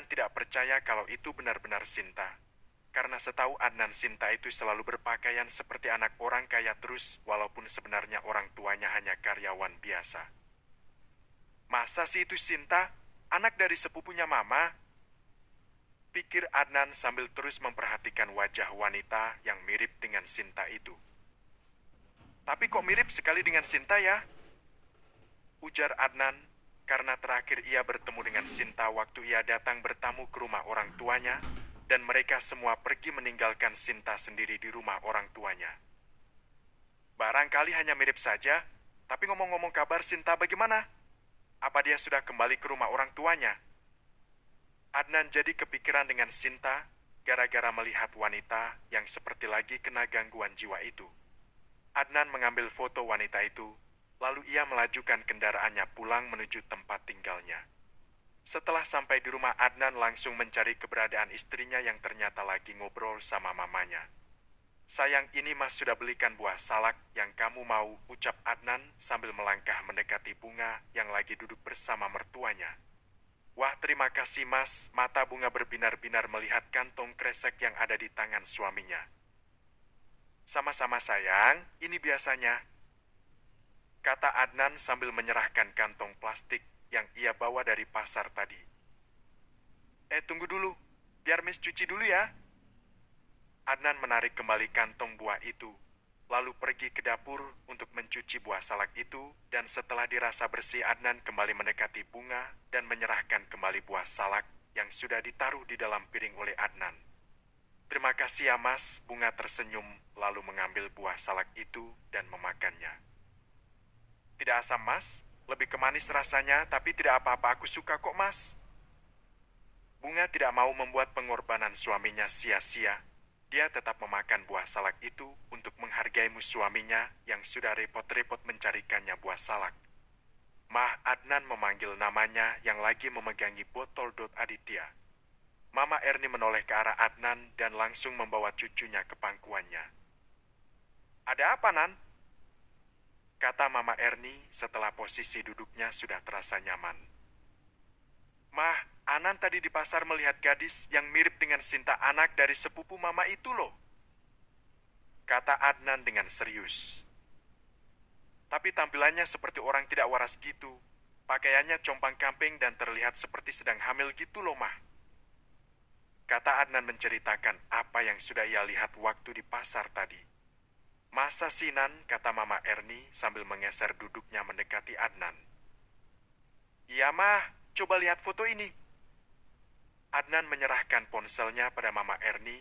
tidak percaya kalau itu benar-benar Sinta. Karena setahu Adnan, Sinta itu selalu berpakaian seperti anak orang kaya terus, walaupun sebenarnya orang tuanya hanya karyawan biasa. Masa sih itu Sinta? Anak dari sepupunya Mama? Pikir Adnan sambil terus memperhatikan wajah wanita yang mirip dengan Sinta itu. Tapi kok mirip sekali dengan Sinta ya? Ujar Adnan, karena terakhir ia bertemu dengan Sinta waktu ia datang bertamu ke rumah orang tuanya, dan mereka semua pergi meninggalkan Sinta sendiri di rumah orang tuanya. Barangkali hanya mirip saja, tapi ngomong-ngomong kabar Sinta bagaimana? Apa dia sudah kembali ke rumah orang tuanya? Adnan jadi kepikiran dengan Sinta gara-gara melihat wanita yang seperti lagi kena gangguan jiwa itu. Adnan mengambil foto wanita itu, lalu ia melajukan kendaraannya pulang menuju tempat tinggalnya. Setelah sampai di rumah, Adnan langsung mencari keberadaan istrinya yang ternyata lagi ngobrol sama mamanya. Sayang, ini Mas sudah belikan buah salak yang kamu mau, ucap Adnan sambil melangkah mendekati Bunga yang lagi duduk bersama mertuanya. Wah, terima kasih Mas, mata Bunga berbinar-binar melihat kantong kresek yang ada di tangan suaminya. Sama-sama sayang, ini biasanya, kata Adnan sambil menyerahkan kantong plastik yang ia bawa dari pasar tadi. Tunggu dulu, biar Miss cuci dulu ya. Adnan menarik kembali kantong buah itu, lalu pergi ke dapur untuk mencuci buah salak itu, dan setelah dirasa bersih, Adnan kembali mendekati Bunga dan menyerahkan kembali buah salak yang sudah ditaruh di dalam piring oleh Adnan. Terima kasih ya Mas, Bunga tersenyum lalu mengambil buah salak itu dan memakannya. Tidak asam Mas, lebih ke manis rasanya, tapi tidak apa-apa, aku suka kok Mas. Bunga tidak mau membuat pengorbanan suaminya sia-sia. Dia tetap memakan buah salak itu untuk menghargai suaminya yang sudah repot-repot mencarikannya buah salak. Mah, Adnan memanggil namanya yang lagi memegangi botol Dot Aditya. Mama Erni menoleh ke arah Adnan dan langsung membawa cucunya ke pangkuannya. Ada apa, Nan? Kata Mama Erni setelah posisi duduknya sudah terasa nyaman. Mah, Anan tadi di pasar melihat gadis yang mirip dengan Sinta, anak dari sepupu Mama itu loh. Kata Adnan dengan serius. Tapi tampilannya seperti orang tidak waras gitu. Pakaiannya compang-camping dan terlihat seperti sedang hamil gitu loh, Mah. Kata Adnan menceritakan apa yang sudah ia lihat waktu di pasar tadi. Masa sih, Nan? Kata Mama Erni sambil menggeser duduknya mendekati Adnan. Iya, Mah. Coba lihat foto ini. Adnan menyerahkan ponselnya pada Mama Erni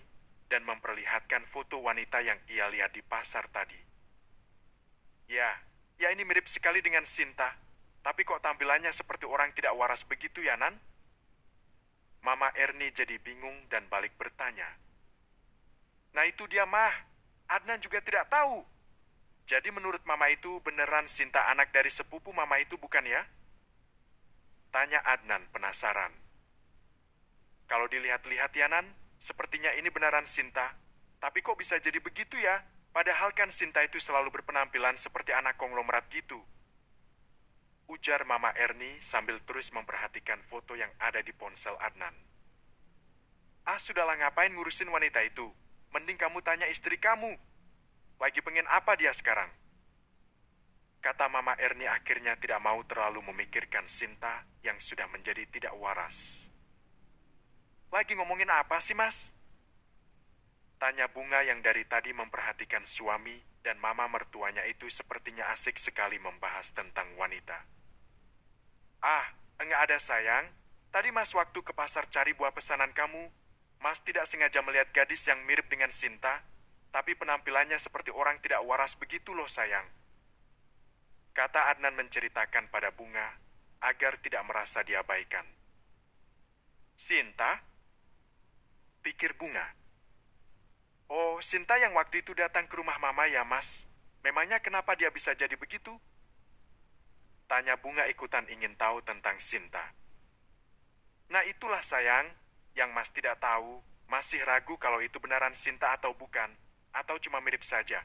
dan memperlihatkan foto wanita yang ia lihat di pasar tadi. Ya ini mirip sekali dengan Sinta. Tapi kok tampilannya seperti orang tidak waras begitu ya, Nan? Mama Erni jadi bingung dan balik bertanya. Nah itu dia, Mah. Adnan juga tidak tahu. Jadi menurut Mama itu beneran Sinta anak dari sepupu Mama itu bukan ya? Tanya Adnan penasaran. Kalau dilihat-lihat ya, Nan, sepertinya ini beneran Sinta. Tapi kok bisa jadi begitu ya? Padahal kan Sinta itu selalu berpenampilan seperti anak konglomerat gitu. Ujar Mama Erni sambil terus memperhatikan foto yang ada di ponsel Adnan. Sudahlah, ngapain ngurusin wanita itu? Mending kamu tanya istri kamu. Lagi pengen apa dia sekarang? Kata Mama Erni akhirnya tidak mau terlalu memikirkan Sinta yang sudah menjadi tidak waras. Lagi ngomongin apa sih, Mas? Tanya Bunga yang dari tadi memperhatikan suami dan mama mertuanya itu sepertinya asik sekali membahas tentang wanita. Enggak ada sayang. Tadi Mas waktu ke pasar cari buah pesanan kamu, Mas tidak sengaja melihat gadis yang mirip dengan Sinta, tapi penampilannya seperti orang tidak waras begitu loh sayang. Kata Adnan menceritakan pada Bunga agar tidak merasa diabaikan. Sinta? Pikir Bunga. Oh, Sinta yang waktu itu datang ke rumah Mama ya, Mas. Memangnya kenapa dia bisa jadi begitu? Tanya Bunga ikutan ingin tahu tentang Sinta. Nah itulah sayang, yang Mas tidak tahu, masih ragu kalau itu beneran Sinta atau bukan, atau cuma mirip saja.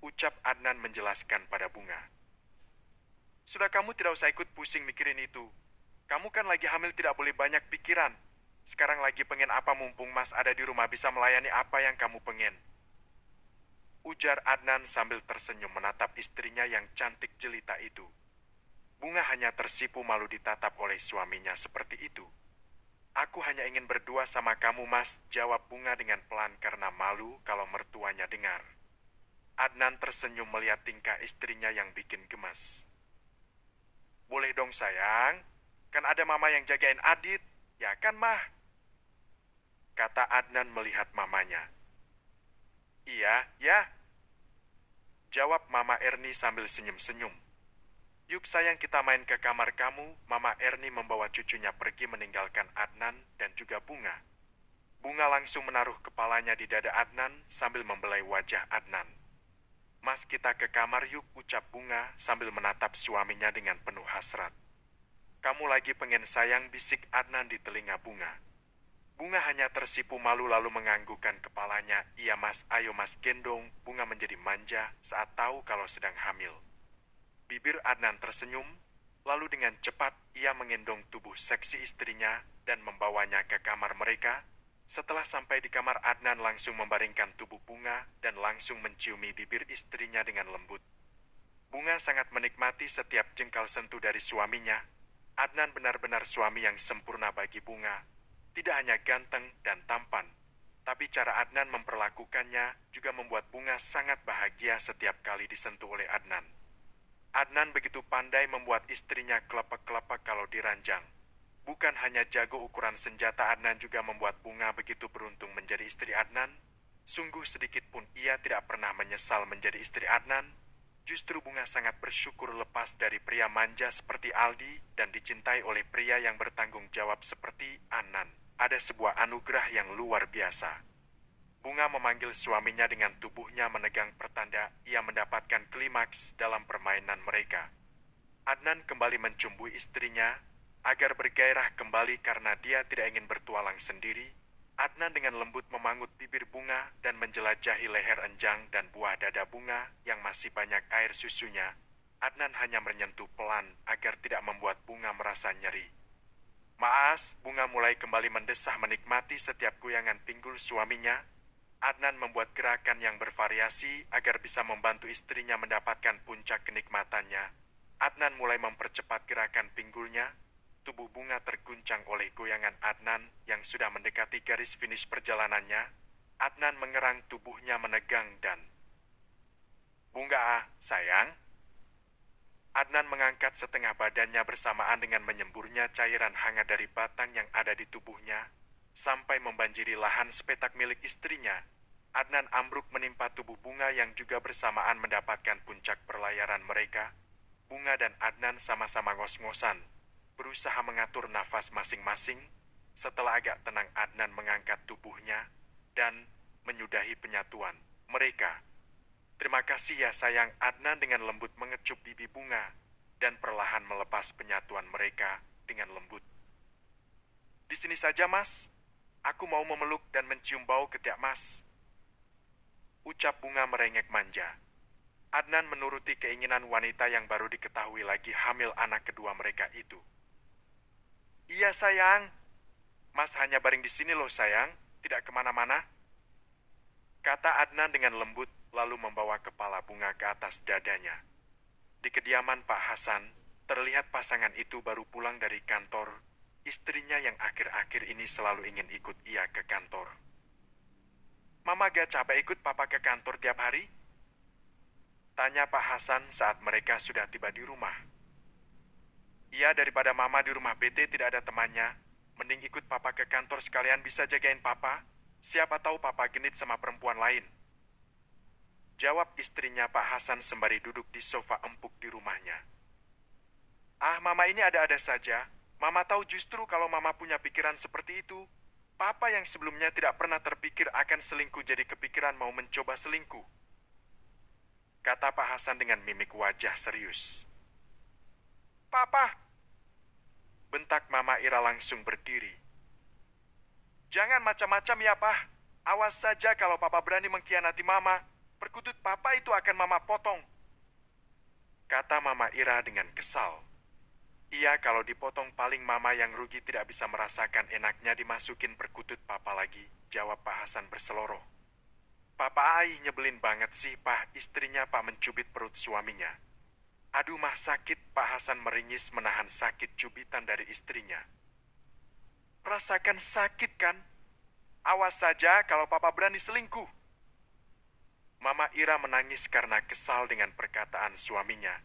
Ucap Adnan menjelaskan pada Bunga. Sudah, kamu tidak usah ikut pusing mikirin itu. Kamu kan lagi hamil tidak boleh banyak pikiran. Sekarang lagi pengen apa mumpung Mas ada di rumah bisa melayani apa yang kamu pengen. Ujar Adnan sambil tersenyum menatap istrinya yang cantik jelita itu. Bunga hanya tersipu malu ditatap oleh suaminya seperti itu. Aku hanya ingin berdua sama kamu Mas, jawab Bunga dengan pelan karena malu kalau mertuanya dengar. Adnan tersenyum melihat tingkah istrinya yang bikin gemas. Boleh dong sayang, kan ada mama yang jagain Adit, ya kan mah? Kata Adnan melihat mamanya. Iya, ya. Jawab Mama Erni sambil senyum-senyum. Yuk sayang kita main ke kamar kamu, Mama Erni membawa cucunya pergi meninggalkan Adnan dan juga Bunga. Bunga langsung menaruh kepalanya di dada Adnan sambil membelai wajah Adnan. Mas kita ke kamar yuk, ucap Bunga sambil menatap suaminya dengan penuh hasrat. Kamu lagi pengen sayang, bisik Adnan di telinga Bunga. Bunga hanya tersipu malu lalu menganggukkan kepalanya. Iya mas, ayo mas gendong. Bunga menjadi manja saat tahu kalau sedang hamil. Bibir Adnan tersenyum, lalu dengan cepat ia menggendong tubuh seksi istrinya dan membawanya ke kamar mereka. Setelah sampai di kamar, Adnan langsung membaringkan tubuh Bunga dan langsung menciumi bibir istrinya dengan lembut. Bunga sangat menikmati setiap jengkal sentuh dari suaminya. Adnan benar-benar suami yang sempurna bagi Bunga. Tidak hanya ganteng dan tampan, tapi cara Adnan memperlakukannya juga membuat Bunga sangat bahagia setiap kali disentuh oleh Adnan. Adnan begitu pandai membuat istrinya kelepek-kelepek kalau diranjang. Bukan hanya jago ukuran senjata, Adnan juga membuat Bunga begitu beruntung menjadi istri Adnan. Sungguh sedikit pun ia tidak pernah menyesal menjadi istri Adnan. Justru Bunga sangat bersyukur lepas dari pria manja seperti Aldi dan dicintai oleh pria yang bertanggung jawab seperti Adnan. Ada sebuah anugerah yang luar biasa. Bunga memanggil suaminya dengan tubuhnya menegang pertanda ia mendapatkan klimaks dalam permainan mereka. Adnan kembali mencumbui istrinya agar bergairah kembali karena dia tidak ingin bertualang sendiri. Adnan dengan lembut memangut bibir Bunga dan menjelajahi leher enjang dan buah dada Bunga yang masih banyak air susunya. Adnan hanya menyentuh pelan agar tidak membuat Bunga merasa nyeri. Maas, Bunga mulai kembali mendesah menikmati setiap goyangan pinggul suaminya. Adnan membuat gerakan yang bervariasi agar bisa membantu istrinya mendapatkan puncak kenikmatannya. Adnan mulai mempercepat gerakan pinggulnya. Tubuh Bunga terguncang oleh goyangan Adnan yang sudah mendekati garis finish perjalanannya. Adnan mengerang tubuhnya menegang dan... Bunga, sayang. Adnan mengangkat setengah badannya bersamaan dengan menyemburnya cairan hangat dari batang yang ada di tubuhnya, sampai membanjiri lahan sepetak milik istrinya. Adnan ambruk menimpa tubuh Bunga yang juga bersamaan mendapatkan puncak perlayaran mereka. Bunga dan Adnan sama-sama ngos-ngosan, berusaha mengatur nafas masing-masing. Setelah agak tenang, Adnan mengangkat tubuhnya dan menyudahi penyatuan mereka. Terima kasih ya sayang, Adnan dengan lembut mengecup pipi Bunga dan perlahan melepas penyatuan mereka dengan lembut. Di sini saja mas, aku mau memeluk dan mencium bau ketiak mas. Ucap Bunga merengek manja. Adnan menuruti keinginan wanita yang baru diketahui lagi hamil anak kedua mereka itu. Iya sayang, mas hanya baring di sini loh sayang, tidak kemana-mana. Kata Adnan dengan lembut lalu membawa kepala Bunga ke atas dadanya. Di kediaman Pak Hasan, terlihat pasangan itu baru pulang dari kantor. Istrinya yang akhir-akhir ini selalu ingin ikut ia ke kantor. Mama gak capek ikut papa ke kantor tiap hari? Tanya Pak Hasan saat mereka sudah tiba di rumah. Iya, daripada mama di rumah BT tidak ada temannya, mending ikut papa ke kantor sekalian bisa jagain papa. Siapa tahu papa genit sama perempuan lain. Jawab istrinya Pak Hasan sembari duduk di sofa empuk di rumahnya. Ah, mama ini ada-ada saja. Mama tahu justru kalau mama punya pikiran seperti itu. Papa yang sebelumnya tidak pernah terpikir akan selingkuh jadi kepikiran mau mencoba selingkuh. Kata Pak Hasan dengan mimik wajah serius. Papa! Bentak Mama Ira langsung berdiri. Jangan macam-macam ya, Pak. Awas saja kalau Papa berani mengkhianati Mama. Perkutut Papa itu akan Mama potong. Kata Mama Ira dengan kesal. Iya, kalau dipotong paling mama yang rugi tidak bisa merasakan enaknya dimasukin perkutut papa lagi, jawab Pak Hasan berseloroh. Papa Ai nyebelin banget sih, Pak, istrinya Pak mencubit perut suaminya. Aduh mah sakit, Pak Hasan meringis menahan sakit cubitan dari istrinya. Rasakan sakit kan? Awas saja kalau papa berani selingkuh. Mama Ira menangis karena kesal dengan perkataan suaminya.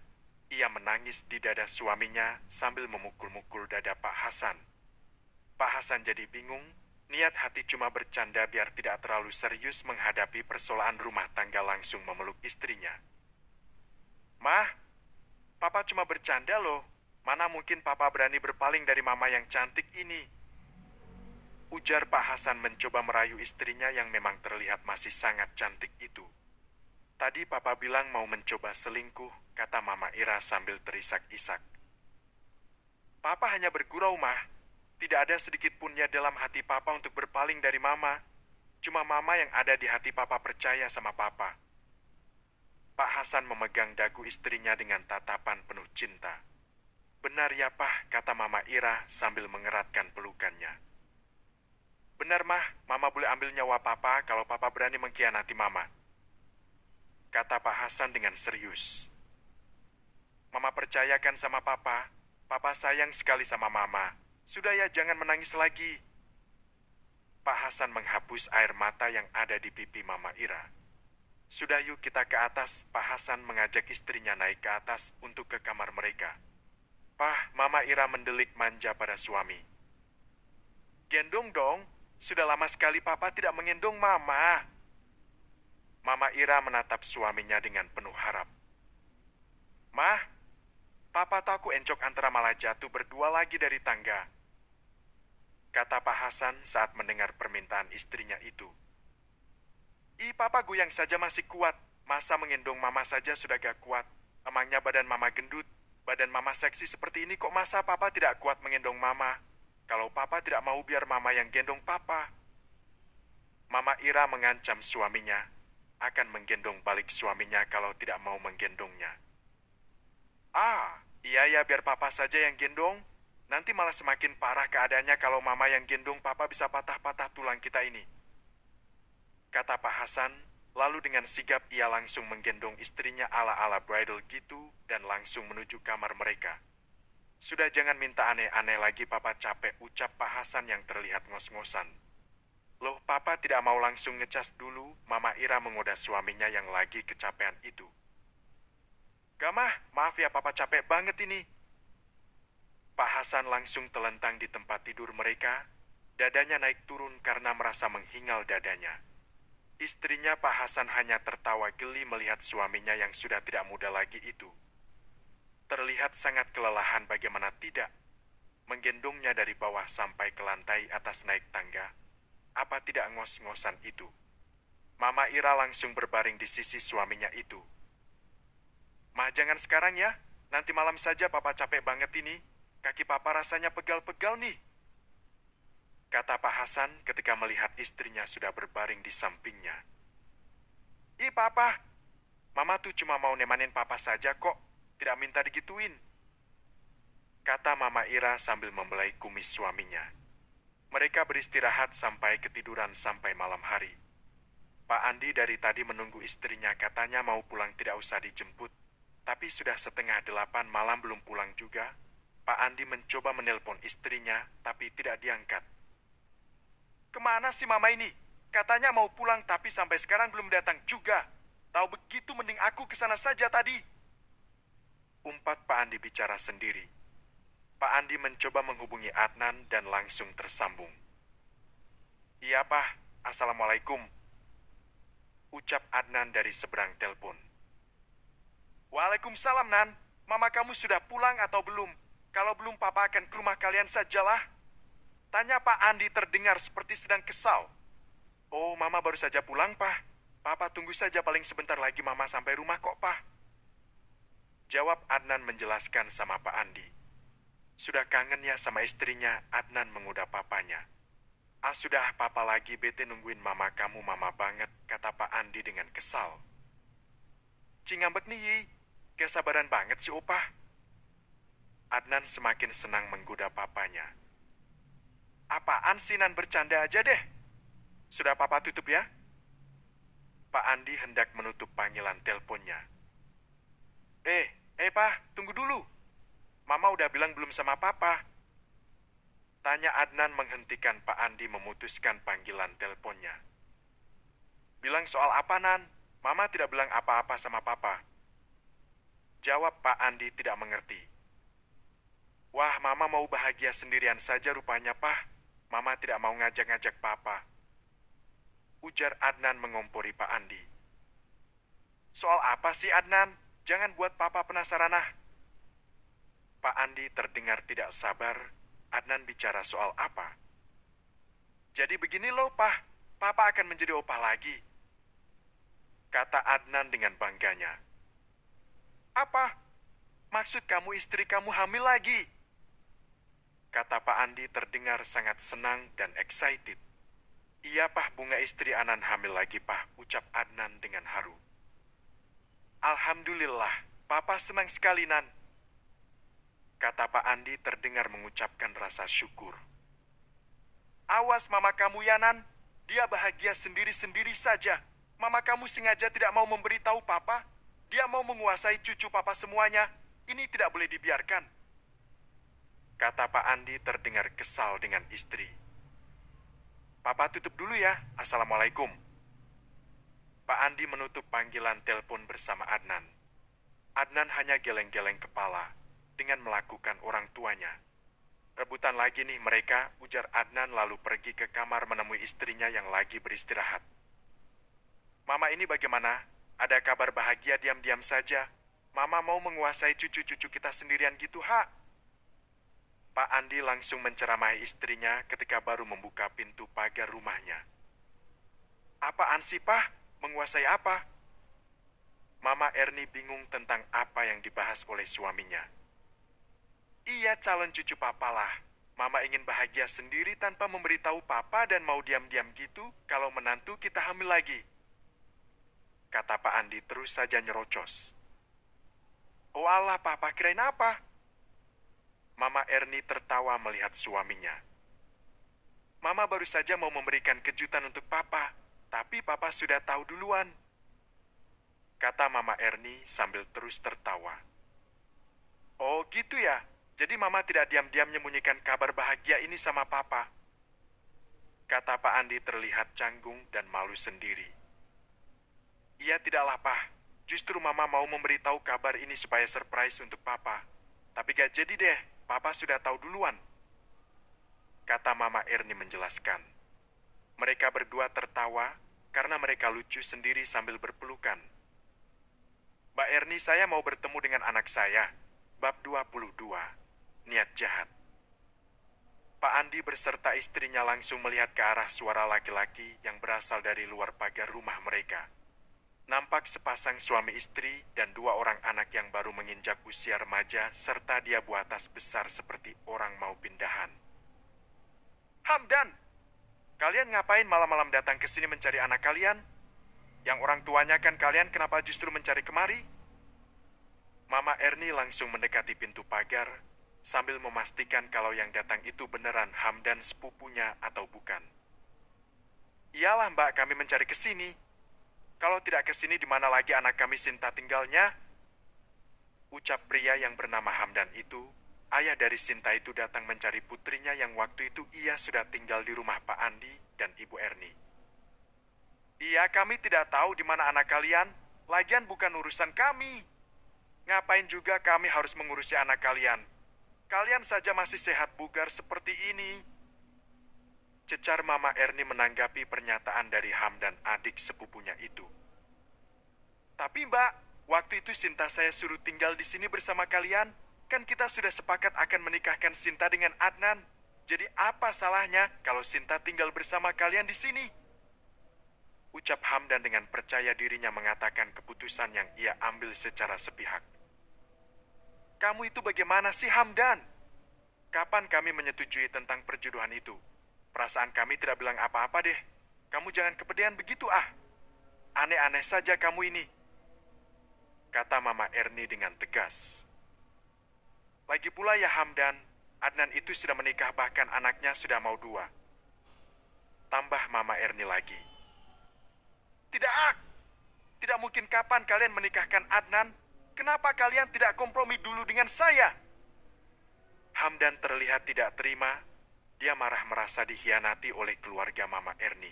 Ia menangis di dada suaminya sambil memukul-mukul dada Pak Hasan. Pak Hasan jadi bingung, niat hati cuma bercanda biar tidak terlalu serius menghadapi persoalan rumah tangga langsung memeluk istrinya. Mah, papa cuma bercanda loh. Mana mungkin papa berani berpaling dari mama yang cantik ini? Ujar Pak Hasan mencoba merayu istrinya yang memang terlihat masih sangat cantik itu. Tadi papa bilang mau mencoba selingkuh, kata Mama Ira sambil terisak-isak. Papa hanya bergurau, Mah. Tidak ada sedikit pun ya dalam hati papa untuk berpaling dari mama. Cuma mama yang ada di hati papa percaya sama papa. Pak Hasan memegang dagu istrinya dengan tatapan penuh cinta. Benar ya, Pah, kata Mama Ira sambil mengeratkan pelukannya. Benar, Mah, mama boleh ambil nyawa papa kalau papa berani mengkhianati mama. Kata Pak Hasan dengan serius. Mama percayakan sama papa, papa sayang sekali sama mama. Sudah ya, jangan menangis lagi. Pak Hasan menghapus air mata yang ada di pipi Mama Ira. Sudah yuk kita ke atas, Pak Hasan mengajak istrinya naik ke atas untuk ke kamar mereka. Pah, Mama Ira mendelik manja pada suami. Gendong dong, sudah lama sekali papa tidak mengendong mama. Mama Ira menatap suaminya dengan penuh harap. Mah, papa tahu encok antara malah jatuh berdua lagi dari tangga. Kata Pak Hasan saat mendengar permintaan istrinya itu. Papa goyang saja masih kuat. Masa mengendong mama saja sudah gak kuat. Emangnya badan mama gendut, badan mama seksi seperti ini kok masa papa tidak kuat mengendong mama? Kalau papa tidak mau biar mama yang gendong papa. Mama Ira mengancam suaminya akan menggendong balik suaminya kalau tidak mau menggendongnya. Iya ya biar papa saja yang gendong. Nanti malah semakin parah keadaannya kalau mama yang gendong papa bisa patah-patah tulang kita ini. Kata Pak Hasan, lalu dengan sigap ia langsung menggendong istrinya ala-ala bridal gitu dan langsung menuju kamar mereka. Sudah jangan minta aneh-aneh lagi papa capek, ucap Pak Hasan yang terlihat ngos-ngosan. Loh papa tidak mau langsung ngecas dulu, Mama Ira menggoda suaminya yang lagi kecapean itu. Gamah, maaf ya papa capek banget ini. Pak Hasan langsung telentang di tempat tidur mereka, dadanya naik turun karena merasa menghingal dadanya. Istrinya Pak Hasan hanya tertawa geli melihat suaminya yang sudah tidak muda lagi itu. Terlihat sangat kelelahan bagaimana tidak. Menggendongnya dari bawah sampai ke lantai atas naik tangga. Apa tidak ngos-ngosan itu? Mama Ira langsung berbaring di sisi suaminya itu. Mah jangan sekarang ya, nanti malam saja papa capek banget ini. Kaki papa rasanya pegal-pegal nih. Kata Pak Hasan ketika melihat istrinya sudah berbaring di sampingnya. Papa, mama tuh cuma mau nemanin papa saja kok, tidak minta digituin. Kata Mama Ira sambil membelai kumis suaminya. Mereka beristirahat sampai ketiduran sampai malam hari. Pak Andi dari tadi menunggu istrinya katanya mau pulang tidak usah dijemput. Tapi sudah 7:30 malam belum pulang juga. Pak Andi mencoba menelpon istrinya tapi tidak diangkat. Kemana sih mama ini? Katanya mau pulang tapi sampai sekarang belum datang juga. Tahu begitu mending aku ke sana saja tadi. Umpat Pak Andi bicara sendiri. Pak Andi mencoba menghubungi Adnan dan langsung tersambung. Iya Pak, Assalamualaikum. Ucap Adnan dari seberang telepon. Waalaikumsalam Nan, mama kamu sudah pulang atau belum? Kalau belum papa akan ke rumah kalian sajalah. Tanya Pak Andi terdengar seperti sedang kesal. Oh, mama baru saja pulang, Pak. Papa tunggu saja paling sebentar lagi mama sampai rumah kok, Pak. Jawab Adnan menjelaskan sama Pak Andi. Sudah kangen ya sama istrinya, Adnan menggoda papanya. Sudah papa lagi bete nungguin mama kamu mama banget, kata Pak Andi dengan kesal. Cingambek nih, kesabaran banget sih, Opah. Adnan semakin senang menggoda papanya. Apaan sih Nan, bercanda aja deh. Sudah papa tutup ya? Pak Andi hendak menutup panggilan teleponnya. Pak, tunggu dulu. Mama udah bilang belum sama papa. Tanya Adnan menghentikan Pak Andi memutuskan panggilan teleponnya. Bilang soal apa Nan? Mama tidak bilang apa-apa sama papa. Jawab Pak Andi tidak mengerti. Wah, Mama mau bahagia sendirian saja rupanya, Pak. Mama tidak mau ngajak-ngajak Papa. Ujar Adnan mengompori Pak Andi. Soal apa sih Adnan? Jangan buat Papa penasaran ah. Pak Andi terdengar tidak sabar. Adnan bicara soal apa? Jadi begini loh, Pak. Papa akan menjadi opah lagi. Kata Adnan dengan bangganya. Apa? Maksud kamu istri kamu hamil lagi? Kata Pak Andi terdengar sangat senang dan excited. Iya Pah, bunga istri Anan hamil lagi Pah, ucap Adnan dengan haru. Alhamdulillah, Papa senang sekali Nan. Kata Pak Andi terdengar mengucapkan rasa syukur. Awas mama kamu ya Nan, dia bahagia sendiri-sendiri saja. Mama kamu sengaja tidak mau memberitahu Papa. Dia mau menguasai cucu Papa semuanya. Ini tidak boleh dibiarkan. Kata Pak Andi terdengar kesal dengan istri. Papa tutup dulu ya, Assalamualaikum. Pak Andi menutup panggilan telepon bersama Adnan. Adnan hanya geleng-geleng kepala dengan melakukan orang tuanya. Rebutan lagi nih mereka, ujar Adnan lalu pergi ke kamar menemui istrinya yang lagi beristirahat. Mama ini bagaimana? Ada kabar bahagia diam-diam saja. Mama mau menguasai cucu-cucu kita sendirian gitu, ha? Pak Andi langsung menceramahi istrinya ketika baru membuka pintu pagar rumahnya. Apaan sih, Pak? Menguasai apa? Mama Erni bingung tentang apa yang dibahas oleh suaminya. Iya, calon cucu Papa lah. Mama ingin bahagia sendiri tanpa memberitahu Papa dan mau diam-diam gitu kalau menantu kita hamil lagi. Kata Pak Andi terus saja nyerocos. Oh Allah, Papa kirain apa? Mama Erni tertawa melihat suaminya. Mama baru saja mau memberikan kejutan untuk Papa, tapi Papa sudah tahu duluan. Kata Mama Erni sambil terus tertawa. Oh gitu ya, jadi Mama tidak diam-diam menyembunyikan kabar bahagia ini sama Papa. Kata Pak Andi terlihat canggung dan malu sendiri. Iya tidaklah Pak, justru Mama mau memberitahu kabar ini supaya surprise untuk Papa. Tapi gak jadi deh. Papa sudah tahu duluan. Kata Mama Erni menjelaskan. Mereka berdua tertawa karena mereka lucu sendiri sambil berpelukan. Mbak Erni, saya mau bertemu dengan anak saya. Bab 22. Niat jahat. Pak Andi beserta istrinya langsung melihat ke arah suara laki-laki yang berasal dari luar pagar rumah mereka. Nampak sepasang suami istri dan dua orang anak yang baru menginjak usia remaja serta dia buatas besar seperti orang mau pindahan. Hamdan, kalian ngapain malam-malam datang ke sini mencari anak kalian? Yang orang tuanya kan kalian, kenapa justru mencari kemari? Mama Erni langsung mendekati pintu pagar sambil memastikan kalau yang datang itu beneran Hamdan sepupunya atau bukan. Iyalah Mbak, kami mencari ke sini. Kalau tidak ke sini, di mana lagi anak kami Sinta tinggalnya? Ucap pria yang bernama Hamdan itu, ayah dari Sinta itu datang mencari putrinya yang waktu itu ia sudah tinggal di rumah Pak Andi dan Ibu Erni. Iya, kami tidak tahu di mana anak kalian, lagian bukan urusan kami. Ngapain juga kami harus mengurusi anak kalian? Kalian saja masih sehat bugar seperti ini. Cecar Mama Erni menanggapi pernyataan dari Hamdan adik sepupunya itu. Tapi Mbak, waktu itu Sinta saya suruh tinggal di sini bersama kalian. Kan kita sudah sepakat akan menikahkan Sinta dengan Adnan. Jadi apa salahnya kalau Sinta tinggal bersama kalian di sini? Ucap Hamdan dengan percaya dirinya mengatakan keputusan yang ia ambil secara sepihak. Kamu itu bagaimana sih Hamdan? Kapan kami menyetujui tentang perjodohan itu? Perasaan kami tidak bilang apa-apa deh. Kamu jangan kepedean begitu ah. Aneh-aneh saja kamu ini. Kata Mama Erni dengan tegas. Lagi pula ya Hamdan, Adnan itu sudah menikah bahkan anaknya sudah mau 2. Tambah Mama Erni lagi. Tidak, tidak mungkin kapan kalian menikahkan Adnan. Kenapa kalian tidak kompromi dulu dengan saya? Hamdan terlihat tidak terima. Dia marah merasa dikhianati oleh keluarga Mama Erni.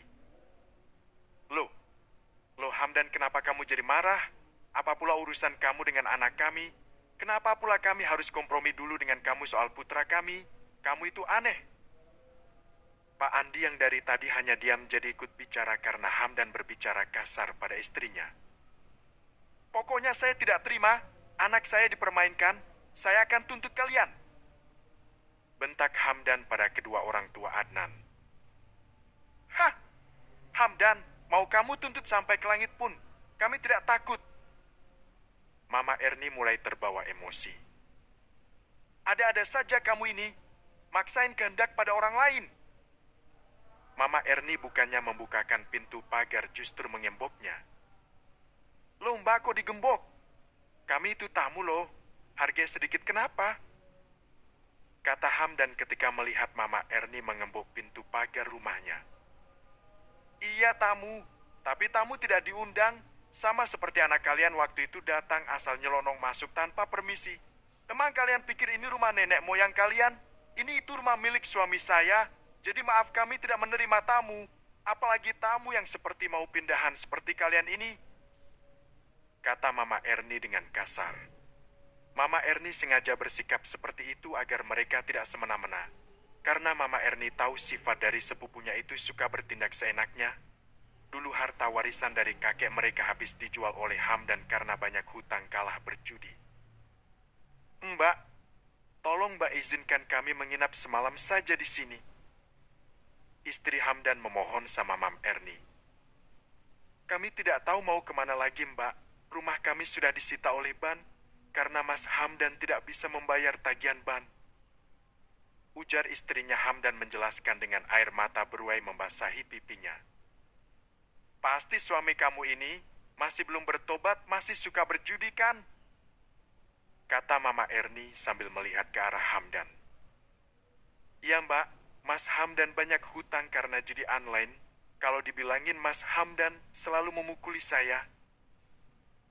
Loh Hamdan, kenapa kamu jadi marah? Apa pula urusan kamu dengan anak kami? Kenapa pula kami harus kompromi dulu dengan kamu soal putra kami? Kamu itu aneh. Pak Andi yang dari tadi hanya diam jadi ikut bicara karena Hamdan berbicara kasar pada istrinya. Pokoknya saya tidak terima, anak saya dipermainkan, saya akan tuntut kalian. Bentak Hamdan pada kedua orang tua Adnan. Hah? Hamdan, mau kamu tuntut sampai ke langit pun, kami tidak takut. Mama Erni mulai terbawa emosi. Ada-ada saja kamu ini, maksain kehendak pada orang lain. Mama Erni bukannya membukakan pintu pagar justru mengemboknya. Loh mbak, kok digembok? Kami itu tamu loh, hargai sedikit kenapa? Kata Hamdan ketika melihat Mama Erni mengembok pintu pagar rumahnya. Iya tamu, tapi tamu tidak diundang, sama seperti anak kalian waktu itu datang asal nyelonong masuk tanpa permisi. Emang kalian pikir ini rumah nenek moyang kalian? Ini itu rumah milik suami saya. Jadi maaf kami tidak menerima tamu, apalagi tamu yang seperti mau pindahan seperti kalian ini. Kata Mama Erni dengan kasar. Mama Erni sengaja bersikap seperti itu agar mereka tidak semena-mena. Karena Mama Erni tahu sifat dari sepupunya itu suka bertindak seenaknya. Dulu harta warisan dari kakek mereka habis dijual oleh Hamdan karena banyak hutang kalah berjudi. Mbak, tolong Mbak izinkan kami menginap semalam saja di sini. Istri Hamdan memohon sama Mam Erni. Kami tidak tahu mau kemana lagi Mbak. Rumah kami sudah disita oleh ban karena Mas Hamdan tidak bisa membayar tagihan ban. Ujar istrinya Hamdan menjelaskan dengan air mata beruai membasahi pipinya. Pasti suami kamu ini masih belum bertobat, masih suka berjudi kan? Kata Mama Erni sambil melihat ke arah Hamdan. Iya Mbak, Mas Hamdan banyak hutang karena judi online. Kalau dibilangin Mas Hamdan selalu memukuli saya.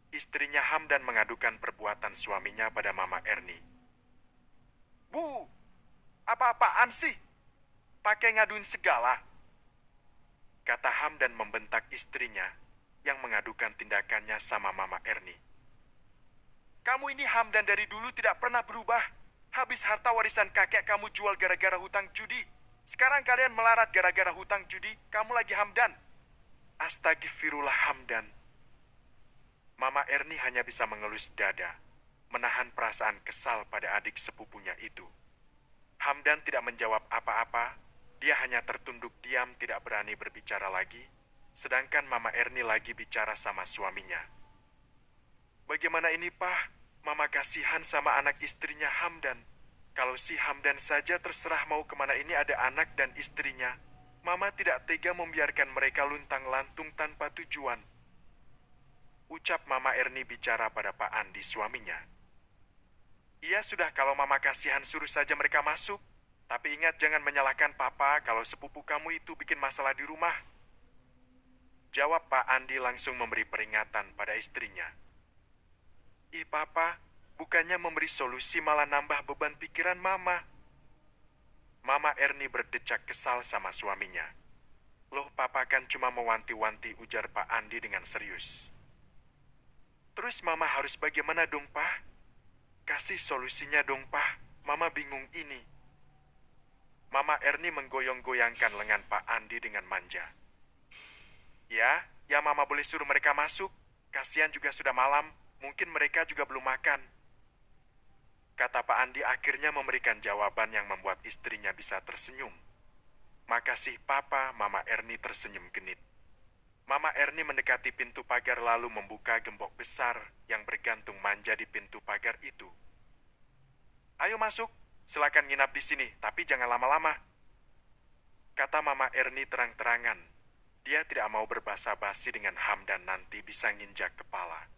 Istrinya Hamdan mengadukan perbuatan suaminya pada Mama Erni. Bu, apa-apaan sih? Pakai ngaduin segala. Kata Hamdan membentak istrinya yang mengadukan tindakannya sama Mama Erni. Kamu ini Hamdan dari dulu tidak pernah berubah. Habis harta warisan kakek kamu jual gara-gara hutang judi. Sekarang kalian melarat gara-gara hutang judi, kamu lagi Hamdan. Astagfirullah Hamdan. Mama Erni hanya bisa mengelus dada, menahan perasaan kesal pada adik sepupunya itu. Hamdan tidak menjawab apa-apa, dia hanya tertunduk diam tidak berani berbicara lagi, sedangkan Mama Erni lagi bicara sama suaminya. Bagaimana ini Pak? Mama kasihan sama anak istrinya Hamdan. Kalau si Hamdan saja terserah mau kemana ini ada anak dan istrinya. Mama tidak tega membiarkan mereka luntang-lantung tanpa tujuan. Ucap Mama Erni bicara pada Pak Andi suaminya. Iya sudah kalau Mama kasihan suruh saja mereka masuk. Tapi ingat jangan menyalahkan Papa kalau sepupu kamu itu bikin masalah di rumah. Jawab Pak Andi langsung memberi peringatan pada istrinya. Ih Papa, bukannya memberi solusi malah nambah beban pikiran Mama. Mama Erni berdecak kesal sama suaminya. Loh Papa kan cuma mewanti-wanti, ujar Pak Andi dengan serius. Terus Mama harus bagaimana dong Pak? Kasih solusinya dong Pak, Mama bingung ini. Mama Erni menggoyang-goyangkan lengan Pak Andi dengan manja. Ya Mama boleh suruh mereka masuk. Kasihan juga sudah malam, mungkin mereka juga belum makan. Kata Pak Andi akhirnya memberikan jawaban yang membuat istrinya bisa tersenyum. Makasih Papa, Mama Erni tersenyum genit. Mama Erni mendekati pintu pagar lalu membuka gembok besar yang bergantung manja di pintu pagar itu. Ayo masuk, silakan nginap di sini, tapi jangan lama-lama. Kata Mama Erni terang-terangan. Dia tidak mau berbasa-basi dengan Hamdan nanti bisa nginjak kepala.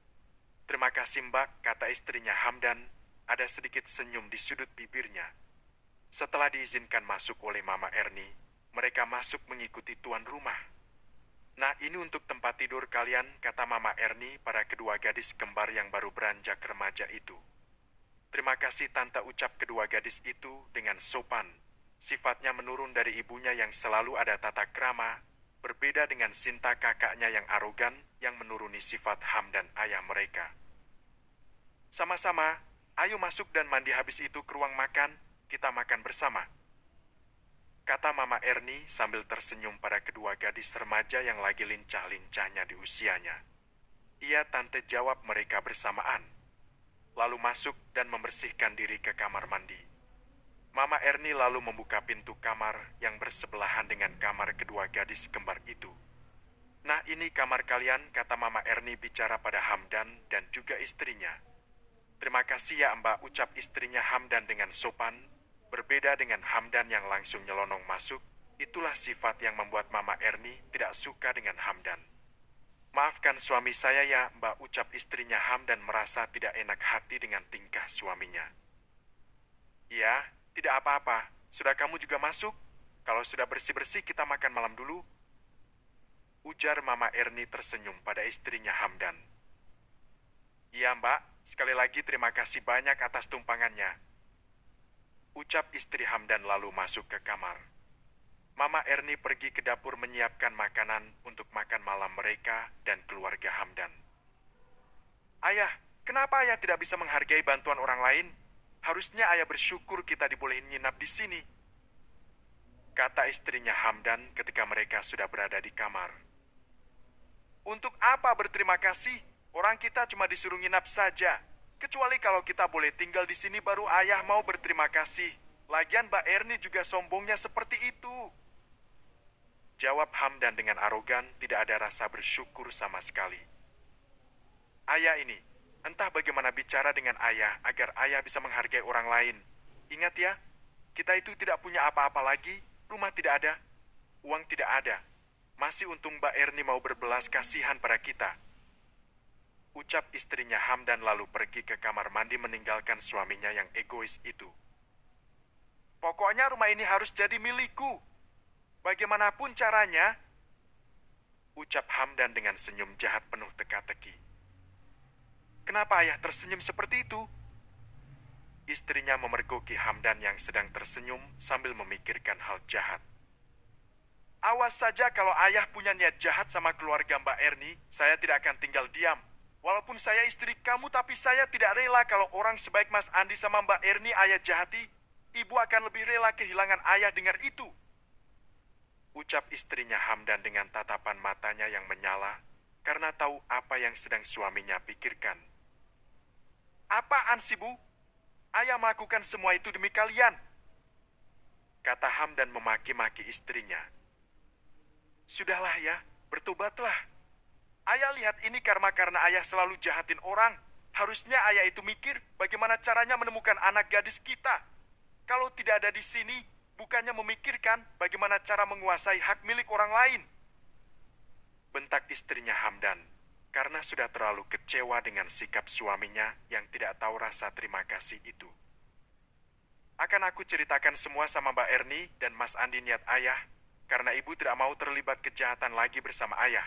Terima kasih Mbak, kata istrinya Hamdan. ada sedikit senyum di sudut bibirnya. Setelah diizinkan masuk oleh Mama Erni, mereka masuk mengikuti tuan rumah. Nah, ini untuk tempat tidur kalian, kata Mama Erni pada kedua gadis kembar yang baru beranjak remaja itu. Terima kasih Tante, ucap kedua gadis itu dengan sopan. Sifatnya menurun dari ibunya yang selalu ada tata krama, berbeda dengan Sinta kakaknya yang arogan yang menuruni sifat Hamdan ayah mereka. Sama-sama, ayo masuk dan mandi, habis itu ke ruang makan, kita makan bersama, kata Mama Erni sambil tersenyum pada kedua gadis remaja yang lagi lincah-lincahnya di usianya. Iya Tante, jawab mereka bersamaan. Lalu masuk dan membersihkan diri ke kamar mandi. Mama Erni lalu membuka pintu kamar yang bersebelahan dengan kamar kedua gadis kembar itu. Nah, ini kamar kalian, kata Mama Erni bicara pada Hamdan dan juga istrinya. Terima kasih ya Mbak, ucap istrinya Hamdan dengan sopan. Berbeda dengan Hamdan yang langsung nyelonong masuk, itulah sifat yang membuat Mama Erni tidak suka dengan Hamdan. Maafkan suami saya ya Mbak, ucap istrinya Hamdan merasa tidak enak hati dengan tingkah suaminya. Ya, tidak apa-apa, sudah kamu juga masuk? Kalau sudah bersih-bersih kita makan malam dulu, ujar Mama Erni tersenyum pada istrinya Hamdan. Iya Mbak, sekali lagi terima kasih banyak atas tumpangannya, ucap istri Hamdan lalu masuk ke kamar. Mama Erni pergi ke dapur menyiapkan makanan untuk makan malam mereka dan keluarga Hamdan. Ayah, kenapa ayah tidak bisa menghargai bantuan orang lain? Harusnya ayah bersyukur kita dibolehin nginap di sini, kata istrinya Hamdan ketika mereka sudah berada di kamar. Untuk apa berterima kasih? Orang kita cuma disuruh nginap saja. Kecuali kalau kita boleh tinggal di sini baru ayah mau berterima kasih. Lagian Mbak Erni juga sombongnya seperti itu, jawab Hamdan dengan arogan, tidak ada rasa bersyukur sama sekali. Ayah ini, entah bagaimana bicara dengan ayah agar ayah bisa menghargai orang lain. Ingat ya, kita itu tidak punya apa-apa lagi, rumah tidak ada, uang tidak ada. Masih untung Mbak Erni mau berbelas kasihan pada kita, ucap istrinya Hamdan lalu pergi ke kamar mandi meninggalkan suaminya yang egois itu. Pokoknya rumah ini harus jadi milikku, bagaimanapun caranya, ucap Hamdan dengan senyum jahat penuh teka-teki. Kenapa ayah tersenyum seperti itu? Istrinya memergoki Hamdan yang sedang tersenyum sambil memikirkan hal jahat. Awas saja kalau ayah punya niat jahat sama keluarga Mbak Erni, saya tidak akan tinggal diam. Walaupun saya istri kamu, tapi saya tidak rela kalau orang sebaik Mas Andi sama Mbak Erni ayah jahati. Ibu akan lebih rela kehilangan ayah dengar itu, ucap istrinya Hamdan dengan tatapan matanya yang menyala karena tahu apa yang sedang suaminya pikirkan. Apaan sih Bu? Ayah melakukan semua itu demi kalian, kata Hamdan memaki-maki istrinya. Sudahlah ya, bertobatlah. Ayah lihat ini karena ayah selalu jahatin orang. Harusnya ayah itu mikir bagaimana caranya menemukan anak gadis kita. Kalau tidak ada di sini, bukannya memikirkan bagaimana cara menguasai hak milik orang lain, bentak istrinya Hamdan, karena sudah terlalu kecewa dengan sikap suaminya yang tidak tahu rasa terima kasih itu. Akan aku ceritakan semua sama Mbak Erni dan Mas Andi niat ayah, karena ibu tidak mau terlibat kejahatan lagi bersama ayah,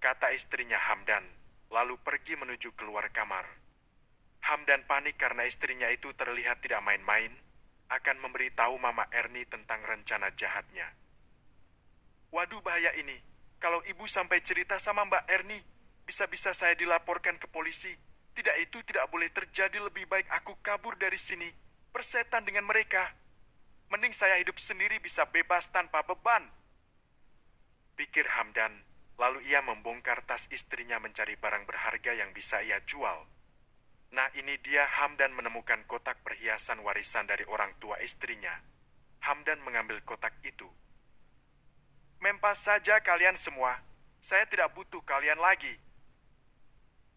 kata istrinya Hamdan, lalu pergi menuju keluar kamar. Hamdan panik karena istrinya itu terlihat tidak main-main, akan memberitahu Mama Erni tentang rencana jahatnya. Waduh, bahaya ini. Kalau ibu sampai cerita sama Mbak Erni, bisa-bisa saya dilaporkan ke polisi. Tidak, itu tidak boleh terjadi, lebih baik aku kabur dari sini, persetan dengan mereka. Mending saya hidup sendiri bisa bebas tanpa beban, pikir Hamdan, lalu ia membongkar tas istrinya mencari barang berharga yang bisa ia jual. Nah, ini dia Hamdan menemukan kotak perhiasan warisan dari orang tua istrinya. Hamdan mengambil kotak itu. Mempas saja kalian semua, saya tidak butuh kalian lagi,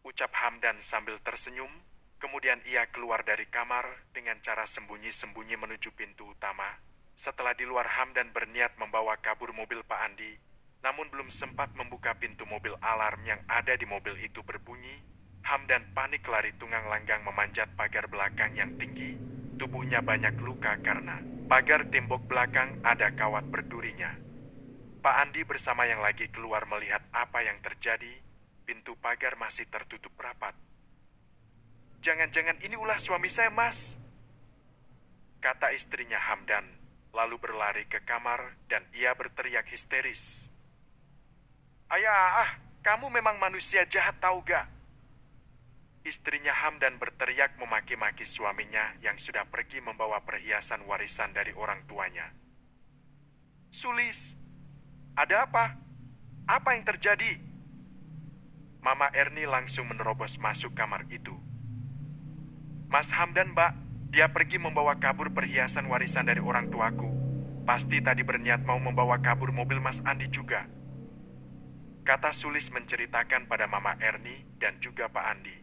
ucap Hamdan sambil tersenyum. Kemudian ia keluar dari kamar dengan cara sembunyi-sembunyi menuju pintu utama. Setelah di luar, Hamdan berniat membawa kabur mobil Pak Andi, namun belum sempat membuka pintu mobil, alarm yang ada di mobil itu berbunyi. Hamdan panik lari tunggang langgang memanjat pagar belakang yang tinggi. Tubuhnya banyak luka karena pagar tembok belakang ada kawat berdurinya. Pak Andi bersama yang lagi keluar melihat apa yang terjadi. Pintu pagar masih tertutup rapat. "Jangan-jangan ini ulah suami saya, Mas," kata istrinya Hamdan, lalu berlari ke kamar dan ia berteriak histeris. "Ayah, kamu memang manusia jahat tahu gak?" Istrinya Hamdan berteriak memaki-maki suaminya yang sudah pergi membawa perhiasan warisan dari orang tuanya. "Sulis, ada apa? Apa yang terjadi?" Mama Erni langsung menerobos masuk kamar itu. "Mas Hamdan, Mbak, dia pergi membawa kabur perhiasan warisan dari orang tuaku. Pasti tadi berniat mau membawa kabur mobil Mas Andi juga," kata Sulis menceritakan pada Mama Erni dan juga Pak Andi.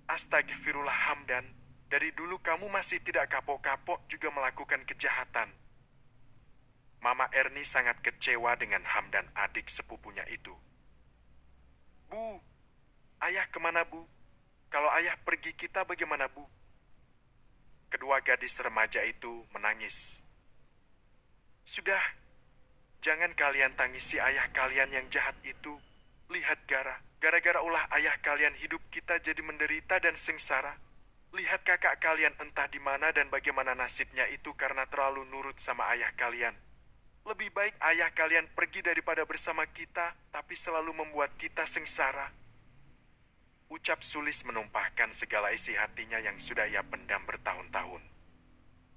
"Astagfirullah Hamdan, dari dulu kamu masih tidak kapok-kapok juga melakukan kejahatan." Mama Erni sangat kecewa dengan Hamdan adik sepupunya itu. "Bu, ayah kemana bu? Kalau ayah pergi kita bagaimana bu?" Kedua gadis remaja itu menangis. "Sudah, jangan kalian tangisi ayah kalian yang jahat itu. Lihat gara-gara ulah ayah kalian hidup kita jadi menderita dan sengsara. Lihat kakak kalian entah di mana dan bagaimana nasibnya itu karena terlalu nurut sama ayah kalian. Lebih baik ayah kalian pergi daripada bersama kita, tapi selalu membuat kita sengsara." Ucap Sulis menumpahkan segala isi hatinya yang sudah ia pendam bertahun-tahun.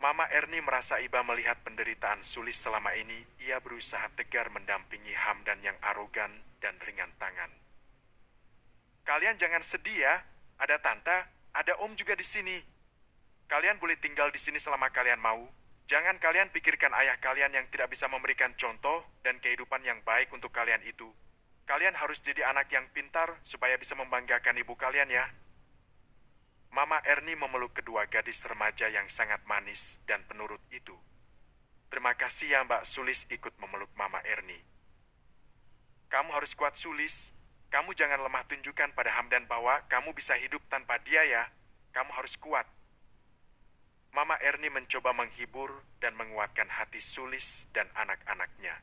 Mama Erni merasa iba melihat penderitaan Sulis selama ini. Ia berusaha tegar mendampingi Hamdan yang arogan dan ringan tangan. "Kalian jangan sedih ya. Ada tante, ada om juga di sini. Kalian boleh tinggal di sini selama kalian mau. Jangan kalian pikirkan ayah kalian yang tidak bisa memberikan contoh dan kehidupan yang baik untuk kalian itu. Kalian harus jadi anak yang pintar supaya bisa membanggakan ibu kalian ya." Mama Erni memeluk kedua gadis remaja yang sangat manis dan penurut itu. "Terima kasih ya Mbak Sulis ikut memeluk Mama Erni. Kamu harus kuat Sulis. Kamu jangan lemah tunjukkan pada Hamdan bahwa kamu bisa hidup tanpa dia ya. Kamu harus kuat." Mama Erni mencoba menghibur dan menguatkan hati Sulis dan anak-anaknya.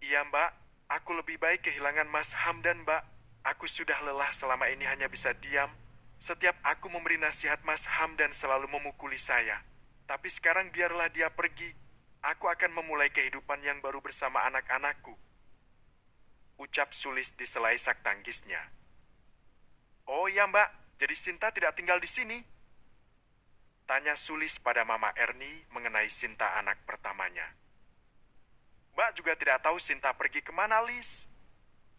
"Iya Mbak, aku lebih baik kehilangan Mas Hamdan Mbak. Aku sudah lelah selama ini hanya bisa diam. Setiap aku memberi nasihat Mas Hamdan selalu memukuli saya. Tapi sekarang biarlah dia pergi. Aku akan memulai kehidupan yang baru bersama anak-anakku," ucap Sulis di sela isak tangisnya. "Oh iya Mbak, jadi Sinta tidak tinggal di sini?" tanya Sulis pada Mama Erni mengenai Sinta anak pertamanya. "Mbak juga tidak tahu Sinta pergi kemana, Lis.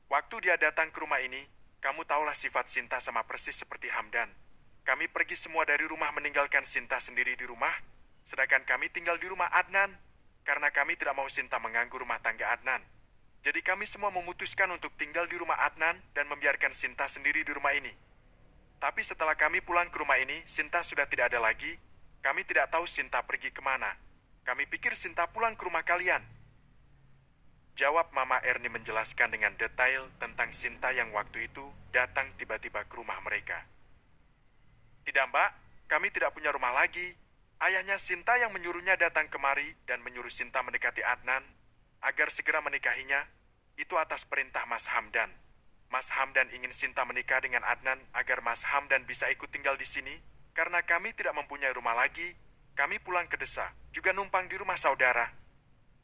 Waktu dia datang ke rumah ini, kamu tahulah sifat Sinta sama persis seperti Hamdan. Kami pergi semua dari rumah meninggalkan Sinta sendiri di rumah, sedangkan kami tinggal di rumah Adnan, karena kami tidak mau Sinta mengganggu rumah tangga Adnan. Jadi kami semua memutuskan untuk tinggal di rumah Adnan dan membiarkan Sinta sendiri di rumah ini. Tapi setelah kami pulang ke rumah ini, Sinta sudah tidak ada lagi. Kami tidak tahu Sinta pergi kemana. Kami pikir Sinta pulang ke rumah kalian," jawab Mama Erni menjelaskan dengan detail tentang Sinta yang waktu itu datang tiba-tiba ke rumah mereka. "Tidak Mbak, kami tidak punya rumah lagi. Ayahnya Sinta yang menyuruhnya datang kemari dan menyuruh Sinta mendekati Adnan agar segera menikahinya. Itu atas perintah Mas Hamdan. Mas Hamdan ingin Sinta menikah dengan Adnan agar Mas Hamdan bisa ikut tinggal di sini. Karena kami tidak mempunyai rumah lagi, kami pulang ke desa, juga numpang di rumah saudara.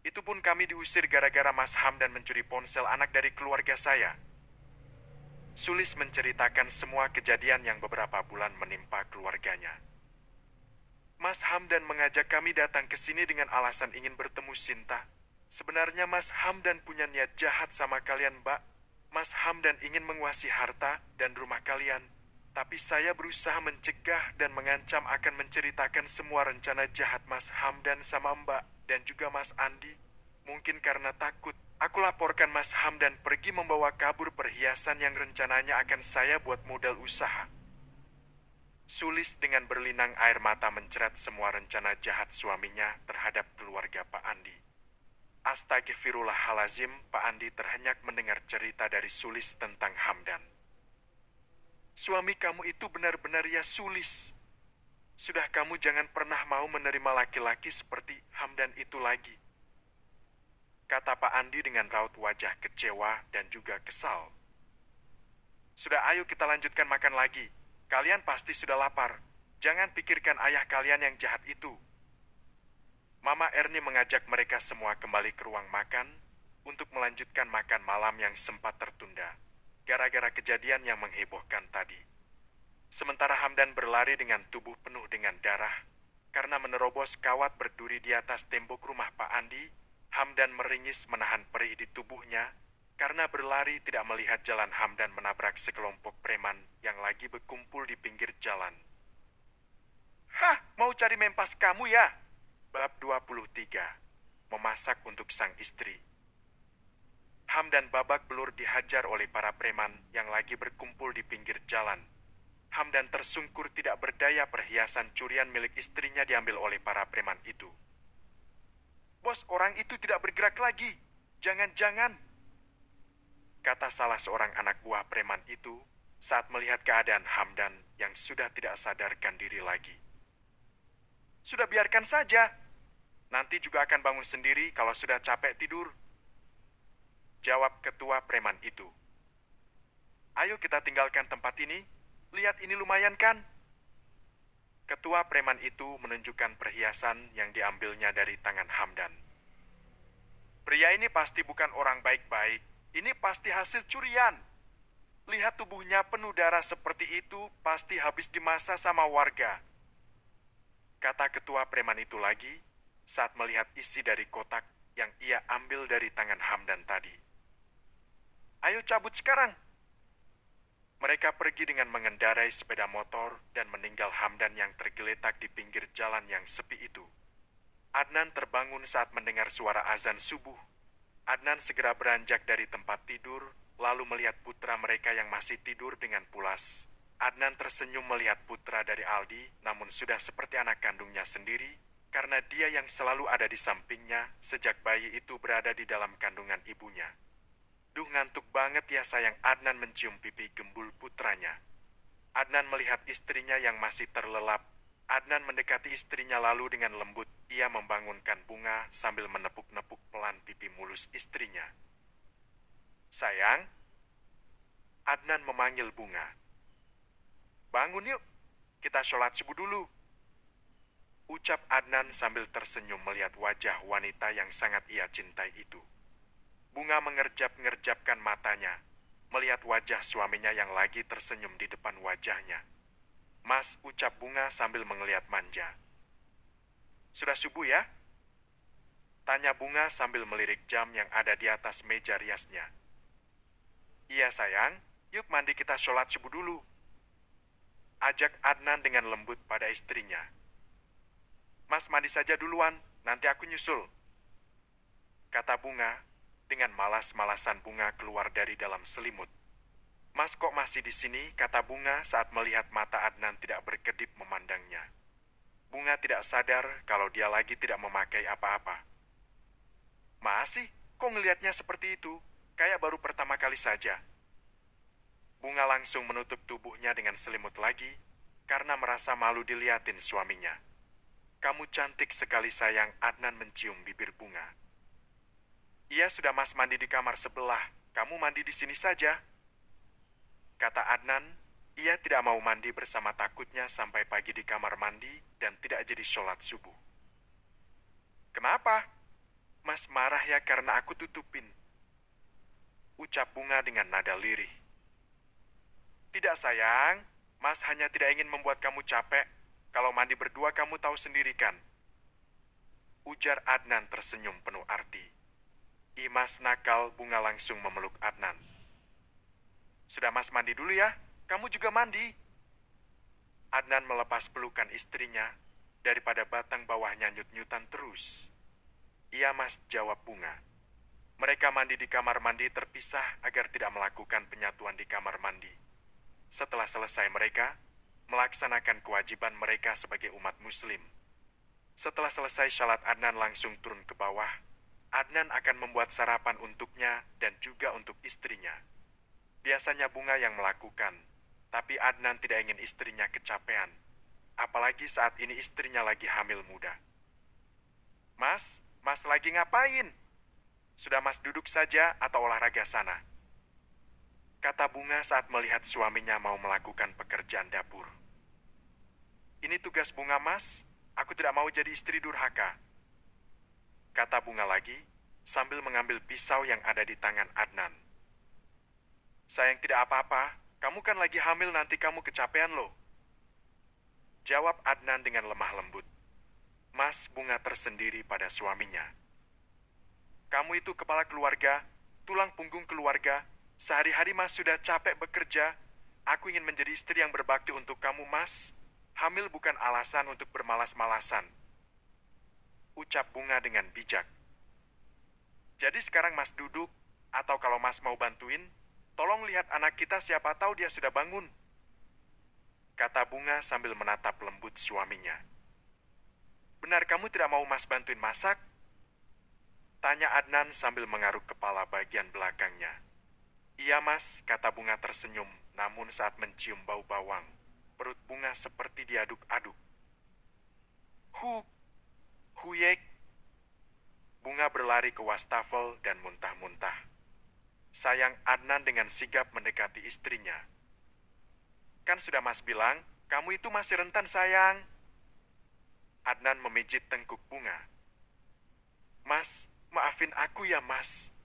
Itu pun kami diusir gara-gara Mas Hamdan mencuri ponsel anak dari keluarga saya." Sulis menceritakan semua kejadian yang beberapa bulan menimpa keluarganya. "Mas Hamdan mengajak kami datang ke sini dengan alasan ingin bertemu Sinta. Sebenarnya Mas Hamdan punya niat jahat sama kalian, Mbak. Mas Hamdan ingin menguasai harta dan rumah kalian. Tapi saya berusaha mencegah dan mengancam akan menceritakan semua rencana jahat Mas Hamdan sama Mbak dan juga Mas Andi. Mungkin karena takut, aku laporkan Mas Hamdan pergi membawa kabur perhiasan yang rencananya akan saya buat modal usaha." Sulis dengan berlinang air mata mencerat semua rencana jahat suaminya terhadap keluarga Pak Andi. Astagfirullahalazim, Pak Andi terhenyak mendengar cerita dari Sulis tentang Hamdan. Suami kamu itu benar-benar ya sulis. Sudah kamu jangan pernah mau menerima laki-laki seperti Hamdan itu lagi. Kata Pak Andi dengan raut wajah kecewa dan juga kesal. Sudah, ayo kita lanjutkan makan lagi. Kalian pasti sudah lapar. Jangan pikirkan ayah kalian yang jahat itu. Mama Erni mengajak mereka semua kembali ke ruang makan untuk melanjutkan makan malam yang sempat tertunda gara-gara kejadian yang menghebohkan tadi. Sementara Hamdan berlari dengan tubuh penuh dengan darah karena menerobos kawat berduri di atas tembok rumah Pak Andi. Hamdan meringis menahan perih di tubuhnya karena berlari tidak melihat jalan. Hamdan menabrak sekelompok preman yang lagi berkumpul di pinggir jalan. Hah, mau cari mempas kamu ya? Bab 23. Memasak untuk sang istri. Hamdan babak belur dihajar oleh para preman yang lagi berkumpul di pinggir jalan. Hamdan tersungkur tidak berdaya, perhiasan curian milik istrinya diambil oleh para preman itu. Bos, orang itu tidak bergerak lagi. Jangan-jangan, kata salah seorang anak buah preman itu saat melihat keadaan Hamdan yang sudah tidak sadarkan diri lagi. Sudah, biarkan saja. Nanti juga akan bangun sendiri kalau sudah capek tidur, jawab ketua preman itu. Ayo kita tinggalkan tempat ini. Lihat, ini lumayan kan? Ketua preman itu menunjukkan perhiasan yang diambilnya dari tangan Hamdan. Pria ini pasti bukan orang baik-baik. Ini pasti hasil curian. Lihat tubuhnya penuh darah seperti itu, pasti habis dimasak sama warga, kata ketua preman itu lagi saat melihat isi dari kotak yang ia ambil dari tangan Hamdan tadi. Ayo cabut sekarang. Mereka pergi dengan mengendarai sepeda motor dan meninggal Hamdan yang tergeletak di pinggir jalan yang sepi itu. Adnan terbangun saat mendengar suara azan subuh. Adnan segera beranjak dari tempat tidur, lalu melihat putra mereka yang masih tidur dengan pulas. Adnan tersenyum melihat putra dari Aldi, namun sudah seperti anak kandungnya sendiri, karena dia yang selalu ada di sampingnya sejak bayi itu berada di dalam kandungan ibunya. Duh, ngantuk banget ya sayang. Adnan mencium pipi gembul putranya. Adnan melihat istrinya yang masih terlelap. Adnan mendekati istrinya lalu dengan lembut ia membangunkan Bunga sambil menepuk-nepuk pelan pipi mulus istrinya. Sayang, Adnan memanggil Bunga. Bangun yuk, kita sholat subuh dulu, ucap Adnan sambil tersenyum melihat wajah wanita yang sangat ia cintai itu. Bunga mengerjap-ngerjapkan matanya, melihat wajah suaminya yang lagi tersenyum di depan wajahnya. Mas, ucap Bunga sambil mengeliat manja. Sudah subuh ya? Tanya Bunga sambil melirik jam yang ada di atas meja riasnya. Iya sayang, yuk mandi kita sholat subuh dulu, ajak Adnan dengan lembut pada istrinya. Mas mandi saja duluan, nanti aku nyusul, kata Bunga. Dengan malas-malasan Bunga keluar dari dalam selimut. Mas kok masih di sini, kata Bunga saat melihat mata Adnan tidak berkedip memandangnya. Bunga tidak sadar kalau dia lagi tidak memakai apa-apa. Masih? Kok ngelihatnya seperti itu? Kayak baru pertama kali saja. Bunga langsung menutup tubuhnya dengan selimut lagi karena merasa malu diliatin suaminya. Kamu cantik sekali sayang, Adnan mencium bibir Bunga. Iya sudah, Mas mandi di kamar sebelah, kamu mandi di sini saja, kata Adnan. Ia tidak mau mandi bersama, takutnya sampai pagi di kamar mandi dan tidak jadi sholat subuh. Kenapa? Mas marah ya karena aku tutupin, ucap Bunga dengan nada lirih. Tidak sayang, Mas hanya tidak ingin membuat kamu capek. Kalau mandi berdua kamu tahu sendiri kan, ujar Adnan tersenyum penuh arti. Mas nakal, Bunga langsung memeluk Adnan. Sudah Mas mandi dulu ya, kamu juga mandi. Adnan melepas pelukan istrinya daripada batang bawahnya nyut-nyutan terus. Iya Mas, jawab Bunga. Mereka mandi di kamar mandi terpisah agar tidak melakukan penyatuan di kamar mandi. Setelah selesai mereka melaksanakan kewajiban mereka sebagai umat muslim. Setelah selesai salat, Adnan langsung turun ke bawah. Adnan akan membuat sarapan untuknya dan juga untuk istrinya. Biasanya Bunga yang melakukan, Tapi Adnan tidak ingin istrinya kecapean. Apalagi saat ini istrinya lagi hamil muda. Mas lagi ngapain? Sudah Mas duduk saja atau olahraga sana? Kata Bunga saat melihat suaminya mau melakukan pekerjaan dapur. Ini tugas Bunga, Mas. Aku tidak mau jadi istri durhaka. Kata Bunga lagi, sambil mengambil pisau yang ada di tangan Adnan. Sayang, tidak apa-apa. Kamu kan lagi hamil, nanti kamu kecapean loh. Jawab Adnan dengan lemah lembut. Mas Bunga tersendiri pada suaminya. Kamu itu kepala keluarga, tulang punggung keluarga. Sehari-hari Mas sudah capek bekerja. Aku ingin menjadi istri yang berbakti untuk kamu, Mas. Hamil bukan alasan untuk bermalas-malasan. Ucap Bunga dengan bijak. Jadi sekarang Mas duduk, atau kalau Mas mau bantuin, tolong lihat anak kita, siapa tahu dia sudah bangun. Kata Bunga sambil menatap lembut suaminya. Benar kamu tidak mau Mas bantuin masak? Tanya Adnan sambil mengaruk kepala bagian belakangnya. Iya Mas, kata Bunga tersenyum, namun saat mencium bau bawang, perut Bunga seperti diaduk-aduk. Huyek. Bunga berlari ke wastafel dan muntah-muntah. Sayang, Adnan dengan sigap mendekati istrinya. Kan sudah Mas bilang, kamu itu masih rentan sayang. Adnan memijit tengkuk Bunga. Mas, maafin aku ya Mas.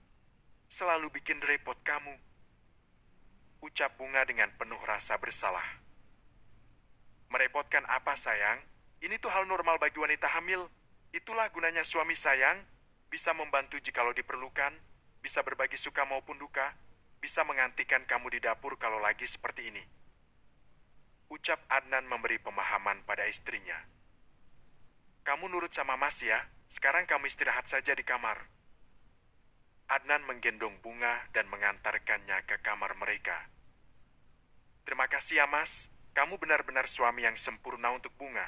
Selalu bikin repot kamu. Ucap Bunga dengan penuh rasa bersalah. Merepotkan apa sayang? Ini tuh hal normal bagi wanita hamil. Itulah gunanya suami sayang. Bisa membantu jikalau diperlukan. Bisa berbagi suka maupun duka. Bisa mengantikan kamu di dapur kalau lagi seperti ini. Ucap Adnan memberi pemahaman pada istrinya. Kamu nurut sama Mas ya. Sekarang kamu istirahat saja di kamar. Adnan menggendong Bunga dan mengantarkannya ke kamar mereka. Terima kasih ya Mas. Kamu benar-benar suami yang sempurna untuk Bunga.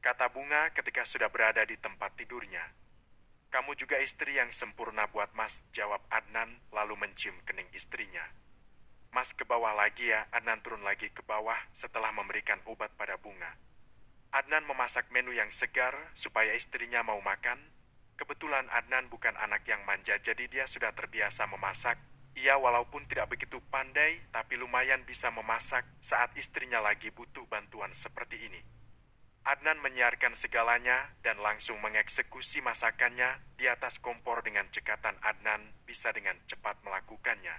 Kata Bunga ketika sudah berada di tempat tidurnya. Kamu juga istri yang sempurna buat Mas, jawab Adnan lalu mencium kening istrinya. Mas ke bawah lagi ya, Adnan turun lagi ke bawah setelah memberikan obat pada Bunga. Adnan memasak menu yang segar supaya istrinya mau makan. Kebetulan Adnan bukan anak yang manja, jadi dia sudah terbiasa memasak. Ia walaupun tidak begitu pandai, tapi lumayan bisa memasak saat istrinya lagi butuh bantuan seperti ini. Adnan menyiarkan segalanya dan langsung mengeksekusi masakannya di atas kompor dengan cekatan Adnan bisa dengan cepat melakukannya.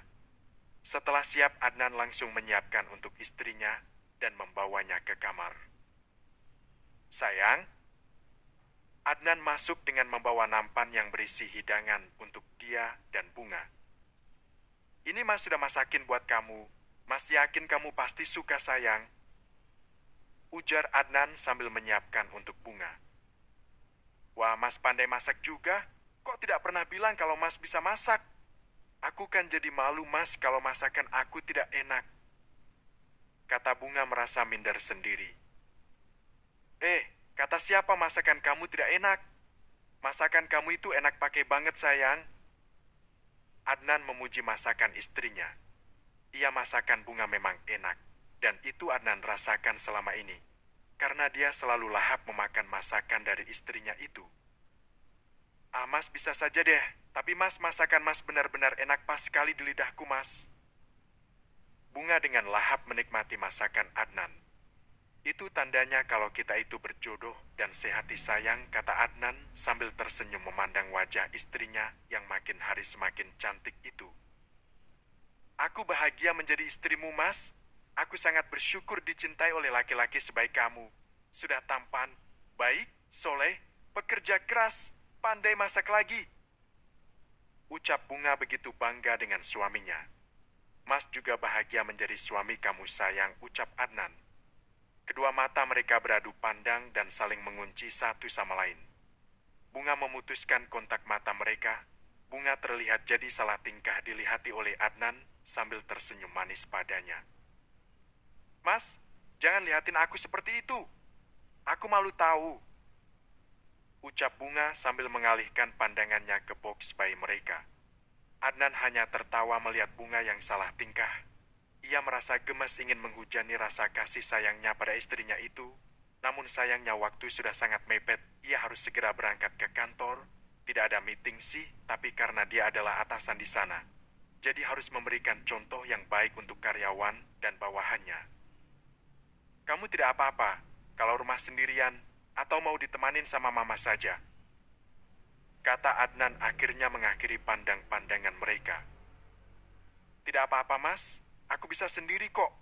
Setelah siap, Adnan langsung menyiapkan untuk istrinya dan membawanya ke kamar. Sayang, Adnan masuk dengan membawa nampan yang berisi hidangan untuk dia dan Bunga. Ini Mas sudah masakin buat kamu. Mas yakin kamu pasti suka sayang. Ujar Adnan sambil menyiapkan untuk Bunga. Wah, Mas pandai masak juga. Kok tidak pernah bilang kalau Mas bisa masak? Aku kan jadi malu Mas kalau masakan aku tidak enak. Kata Bunga merasa minder sendiri. Kata siapa masakan kamu tidak enak? Masakan kamu itu enak pakai banget sayang. Adnan memuji masakan istrinya. Ia masakan Bunga memang enak. Dan itu Adnan rasakan selama ini. Karena dia selalu lahap memakan masakan dari istrinya itu. Mas bisa saja deh. Tapi Mas, masakan Mas benar-benar enak pas sekali di lidahku Mas. Bunga dengan lahap menikmati masakan Adnan. Itu tandanya kalau kita itu berjodoh dan sehati sayang, kata Adnan sambil tersenyum memandang wajah istrinya yang makin hari semakin cantik itu. Aku bahagia menjadi istrimu Mas. Aku sangat bersyukur dicintai oleh laki-laki sebaik kamu. Sudah tampan, baik, soleh, pekerja keras, pandai masak lagi. Ucap Bunga begitu bangga dengan suaminya. Mas juga bahagia menjadi suami kamu sayang, ucap Adnan. Kedua mata mereka beradu pandang dan saling mengunci satu sama lain. Bunga memutuskan kontak mata mereka. Bunga terlihat jadi salah tingkah dilihati oleh Adnan sambil tersenyum manis padanya. Mas, jangan lihatin aku seperti itu. Aku malu tahu. Ucap Bunga sambil mengalihkan pandangannya ke box bayi mereka. Adnan hanya tertawa melihat Bunga yang salah tingkah. Ia merasa gemes ingin menghujani rasa kasih sayangnya pada istrinya itu, namun sayangnya waktu sudah sangat mepet, ia harus segera berangkat ke kantor. Tidak ada meeting sih, tapi karena dia adalah atasan di sana, jadi harus memberikan contoh yang baik untuk karyawan dan bawahannya. Kamu tidak apa-apa kalau rumah sendirian atau mau ditemanin sama mama saja, kata Adnan akhirnya mengakhiri pandang-pandangan mereka. Tidak apa-apa mas, aku bisa sendiri kok.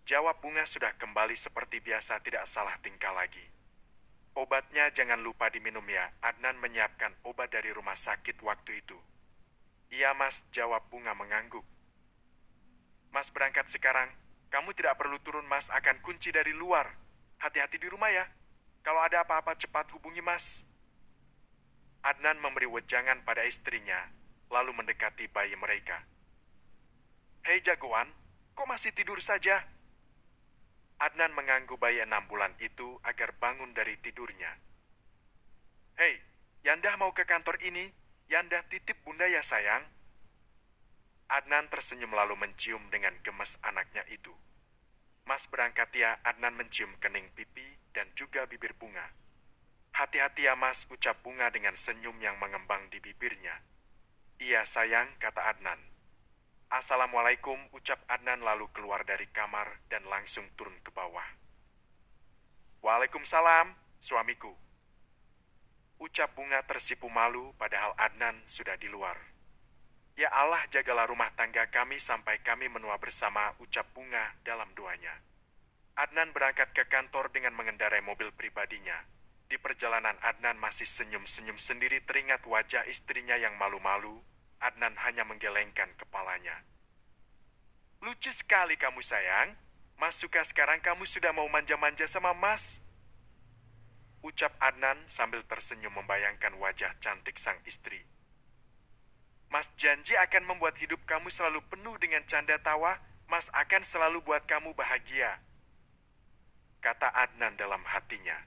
Jawab Bunga sudah kembali seperti biasa, tidak salah tingkah lagi. Obatnya jangan lupa diminum ya, Adnan menyiapkan obat dari rumah sakit waktu itu. Iya mas, jawab Bunga mengangguk. Mas berangkat sekarang, kamu tidak perlu turun mas, akan kunci dari luar. Hati-hati di rumah ya, kalau ada apa-apa cepat hubungi mas. Adnan memberi wejangan pada istrinya, lalu mendekati bayi mereka. Hei jagoan, kok masih tidur saja? Adnan mengganggu bayi 6 bulan itu agar bangun dari tidurnya. Hei, Yanda mau ke kantor ini? Yanda titip bunda ya sayang. Adnan tersenyum lalu mencium dengan gemes anaknya itu. Mas berangkat ya, Adnan mencium kening pipi dan juga bibir Bunga. Hati-hati ya mas, ucap Bunga dengan senyum yang mengembang di bibirnya. Iya sayang, kata Adnan. Assalamualaikum, ucap Adnan lalu keluar dari kamar dan langsung turun ke bawah. Waalaikumsalam, suamiku. Ucap Bunga tersipu malu padahal Adnan sudah di luar. Ya Allah, jagalah rumah tangga kami sampai kami menua bersama, ucap Bunga dalam doanya. Adnan berangkat ke kantor dengan mengendarai mobil pribadinya. Di perjalanan Adnan masih senyum-senyum sendiri, teringat wajah istrinya yang malu-malu. Adnan hanya menggelengkan kepalanya. Lucu sekali kamu sayang. Mas suka sekarang kamu sudah mau manja-manja sama mas. Ucap Adnan sambil tersenyum membayangkan wajah cantik sang istri. Mas janji akan membuat hidup kamu selalu penuh dengan canda tawa. Mas akan selalu buat kamu bahagia, kata Adnan dalam hatinya.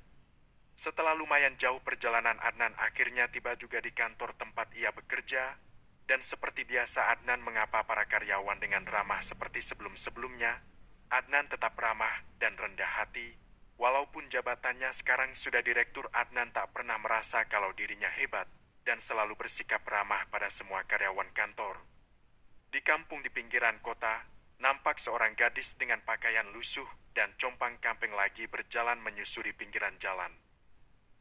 Setelah lumayan jauh perjalanan, Adnan akhirnya tiba juga di kantor tempat ia bekerja. Dan seperti biasa Adnan menyapa para karyawan dengan ramah seperti sebelum-sebelumnya. Adnan tetap ramah dan rendah hati. Walaupun jabatannya sekarang sudah direktur, Adnan tak pernah merasa kalau dirinya hebat dan selalu bersikap ramah pada semua karyawan kantor. Di kampung di pinggiran kota, nampak seorang gadis dengan pakaian lusuh dan compang-camping lagi berjalan menyusuri pinggiran jalan.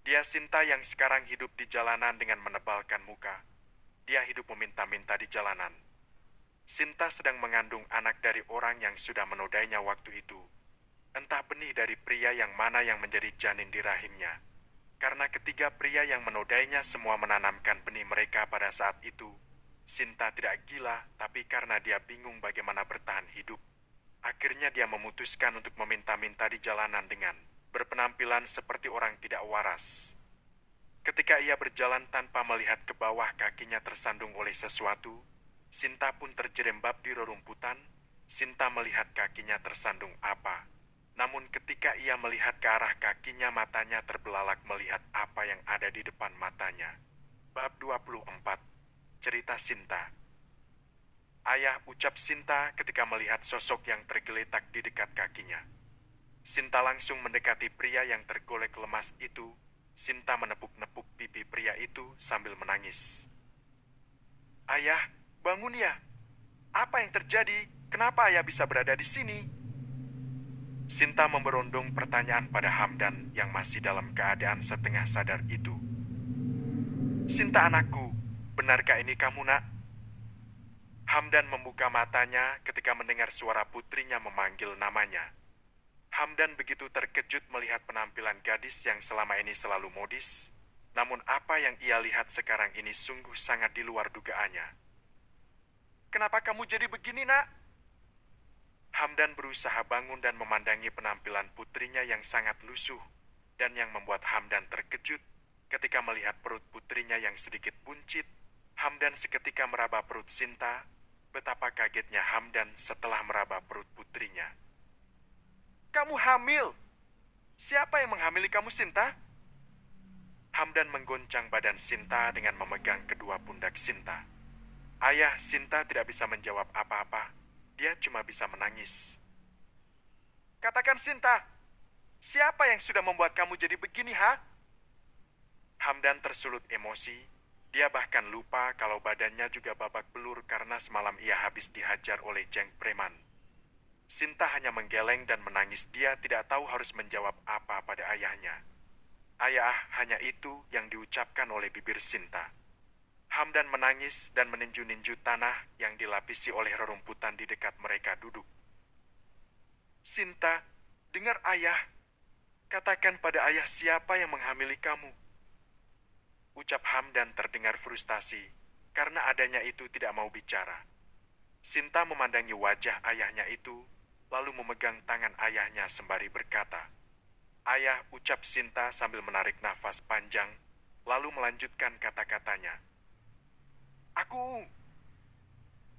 Dia Sinta yang sekarang hidup di jalanan dengan menebalkan muka. Dia hidup meminta-minta di jalanan. Sinta sedang mengandung anak dari orang yang sudah menodainya waktu itu. Entah benih dari pria yang mana yang menjadi janin di rahimnya. Karena ketiga pria yang menodainya semua menanamkan benih mereka pada saat itu. Sinta tidak gila, tapi karena dia bingung bagaimana bertahan hidup. Akhirnya dia memutuskan untuk meminta-minta di jalanan dengan berpenampilan seperti orang tidak waras. Ketika ia berjalan tanpa melihat ke bawah, kakinya tersandung oleh sesuatu. Sinta pun terjerembab di rerumputan. Sinta melihat kakinya tersandung apa. Namun ketika ia melihat ke arah kakinya, matanya terbelalak melihat apa yang ada di depan matanya. Bab 24. Cerita Sinta. Ayah, ucap Sinta ketika melihat sosok yang tergeletak di dekat kakinya. Sinta langsung mendekati pria yang tergolek lemas itu. Sinta menepuk-nepuk pipi pria itu sambil menangis. Ayah, bangun ya. Apa yang terjadi? Kenapa ayah bisa berada di sini? Sinta memberondong pertanyaan pada Hamdan yang masih dalam keadaan setengah sadar itu. Sinta anakku, benarkah ini kamu nak? Hamdan membuka matanya ketika mendengar suara putrinya memanggil namanya. Hamdan begitu terkejut melihat penampilan gadis yang selama ini selalu modis. Namun apa yang ia lihat sekarang ini sungguh sangat di luar dugaannya. Kenapa kamu jadi begini nak? Hamdan berusaha bangun dan memandangi penampilan putrinya yang sangat lusuh. Dan yang membuat Hamdan terkejut ketika melihat perut putrinya yang sedikit buncit. Hamdan seketika meraba perut Sinta. Betapa kagetnya Hamdan setelah meraba perut putrinya. Kamu hamil? Siapa yang menghamili kamu, Sinta? Hamdan menggoncang badan Sinta dengan memegang kedua pundak Sinta. Ayah, Sinta tidak bisa menjawab apa-apa. Dia cuma bisa menangis. Katakan Sinta, siapa yang sudah membuat kamu jadi begini, ha? Hamdan tersulut emosi. Dia bahkan lupa kalau badannya juga babak belur karena semalam ia habis dihajar oleh Jeng Preman. Sinta hanya menggeleng dan menangis. Dia tidak tahu harus menjawab apa pada ayahnya. Ayah, hanya itu yang diucapkan oleh bibir Sinta. Hamdan menangis dan meninju-ninju tanah yang dilapisi oleh rerumputan di dekat mereka duduk. Sinta, dengar ayah. Katakan pada ayah siapa yang menghamili kamu. Ucap Hamdan terdengar frustasi, karena adanya itu tidak mau bicara. Sinta memandangi wajah ayahnya itu, lalu memegang tangan ayahnya sembari berkata, "Ayah," ucap Sinta sambil menarik nafas panjang, lalu melanjutkan kata-katanya. "Aku..."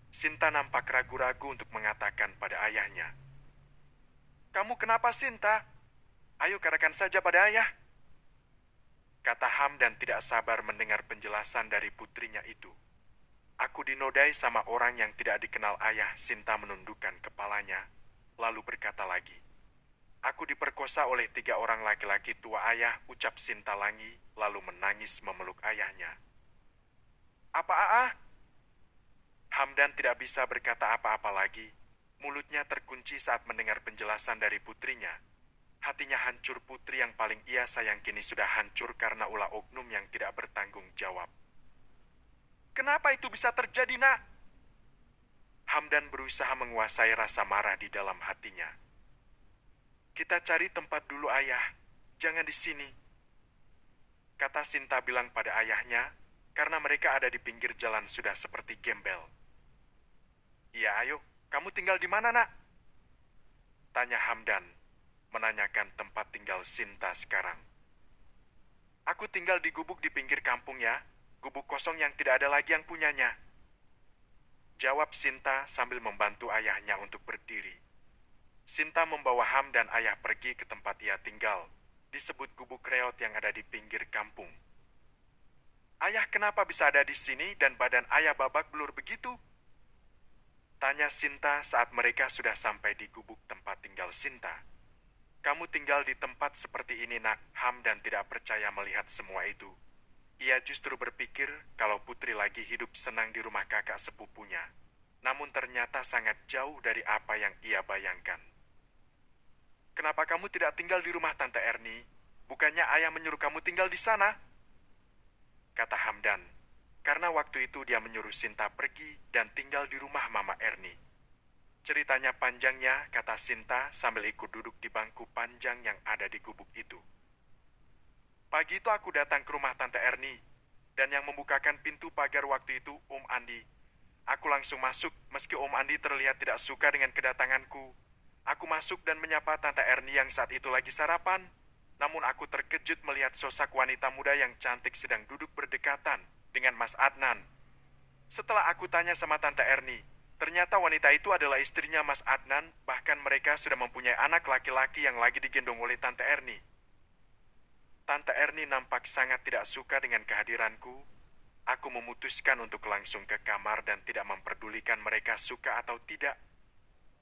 Sinta nampak ragu-ragu untuk mengatakan pada ayahnya. "Kamu kenapa, Sinta? Ayo katakan saja pada ayah." Kata Hamdan tidak sabar mendengar penjelasan dari putrinya itu. "Aku dinodai sama orang yang tidak dikenal ayah." Sinta menundukkan kepalanya, lalu berkata lagi. "Aku diperkosa oleh 3 orang laki-laki tua ayah," ucap Sinta lagi, lalu menangis memeluk ayahnya. "Apa? Hamdan tidak bisa berkata apa-apa lagi. Mulutnya terkunci saat mendengar penjelasan dari putrinya. Hatinya hancur. Putri yang paling ia sayang kini sudah hancur karena ulah oknum yang tidak bertanggung jawab. "Kenapa itu bisa terjadi, Nak?" Hamdan berusaha menguasai rasa marah di dalam hatinya. "Kita cari tempat dulu, ayah. Jangan di sini," kata Sinta bilang pada ayahnya, karena mereka ada di pinggir jalan sudah seperti gembel. "Iya, ayo. Kamu tinggal di mana, Nak?" tanya Hamdan, menanyakan tempat tinggal Sinta sekarang. "Aku tinggal di gubuk di pinggir kampung ya, gubuk kosong yang tidak ada lagi yang punyanya," jawab Sinta sambil membantu ayahnya untuk berdiri. Sinta membawa Ham dan ayah pergi ke tempat ia tinggal, disebut gubuk reot yang ada di pinggir kampung. "Ayah kenapa bisa ada di sini dan badan ayah babak belur begitu?" tanya Sinta saat mereka sudah sampai di gubuk tempat tinggal Sinta. "Kamu tinggal di tempat seperti ini, Nak." Hamdan tidak percaya melihat semua itu. Ia justru berpikir kalau Putri lagi hidup senang di rumah kakak sepupunya. Namun ternyata sangat jauh dari apa yang ia bayangkan. "Kenapa kamu tidak tinggal di rumah Tante Erni? Bukannya ayah menyuruh kamu tinggal di sana?" kata Hamdan. Karena waktu itu dia menyuruh Sinta pergi dan tinggal di rumah Mama Erni. "Ceritanya panjangnya," kata Sinta sambil ikut duduk di bangku panjang yang ada di gubuk itu. "Pagi itu aku datang ke rumah Tante Erni, dan yang membukakan pintu pagar waktu itu Om Andi. Aku langsung masuk, meski Om Andi terlihat tidak suka dengan kedatanganku. Aku masuk dan menyapa Tante Erni yang saat itu lagi sarapan, namun aku terkejut melihat sosok wanita muda yang cantik sedang duduk berdekatan dengan Mas Adnan. Setelah aku tanya sama Tante Erni, ternyata wanita itu adalah istrinya Mas Adnan, bahkan mereka sudah mempunyai anak laki-laki yang lagi digendong oleh Tante Erni. Tante Erni nampak sangat tidak suka dengan kehadiranku. Aku memutuskan untuk langsung ke kamar dan tidak memperdulikan mereka suka atau tidak.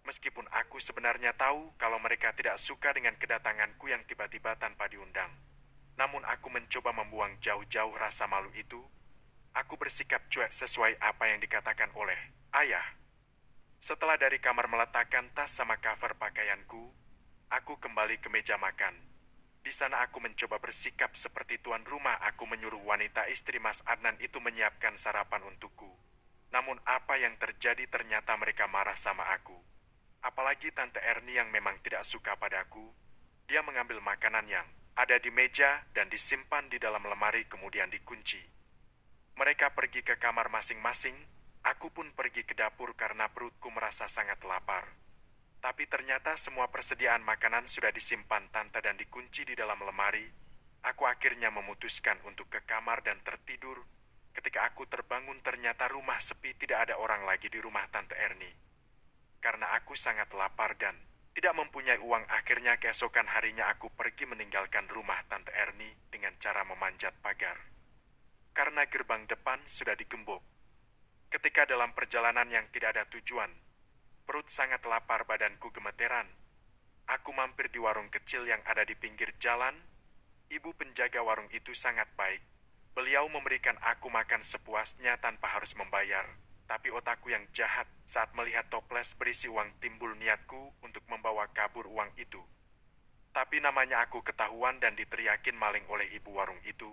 Meskipun aku sebenarnya tahu kalau mereka tidak suka dengan kedatanganku yang tiba-tiba tanpa diundang. Namun aku mencoba membuang jauh-jauh rasa malu itu. Aku bersikap cuek sesuai apa yang dikatakan oleh ayah. Setelah dari kamar meletakkan tas sama cover pakaianku, aku kembali ke meja makan. Di sana aku mencoba bersikap seperti tuan rumah. Aku menyuruh wanita istri Mas Adnan itu menyiapkan sarapan untukku. Namun apa yang terjadi ternyata mereka marah sama aku. Apalagi Tante Erni yang memang tidak suka padaku. Dia mengambil makanan yang ada di meja dan disimpan di dalam lemari kemudian dikunci. Mereka pergi ke kamar masing-masing, aku pun pergi ke dapur karena perutku merasa sangat lapar. Tapi ternyata semua persediaan makanan sudah disimpan Tante dan dikunci di dalam lemari. Aku akhirnya memutuskan untuk ke kamar dan tertidur. Ketika aku terbangun ternyata rumah sepi, tidak ada orang lagi di rumah Tante Erni. Karena aku sangat lapar dan tidak mempunyai uang, akhirnya keesokan harinya aku pergi meninggalkan rumah Tante Erni dengan cara memanjat pagar. Karena gerbang depan sudah digembok. Ketika dalam perjalanan yang tidak ada tujuan, Perut sangat lapar, badanku gemeteran. Aku mampir di warung kecil yang ada di pinggir jalan. Ibu penjaga warung itu sangat baik. Beliau memberikan aku makan sepuasnya tanpa harus membayar. Tapi otakku yang jahat saat melihat toples berisi uang timbul niatku untuk membawa kabur uang itu. Tapi namanya aku ketahuan dan diteriakin maling oleh ibu warung itu.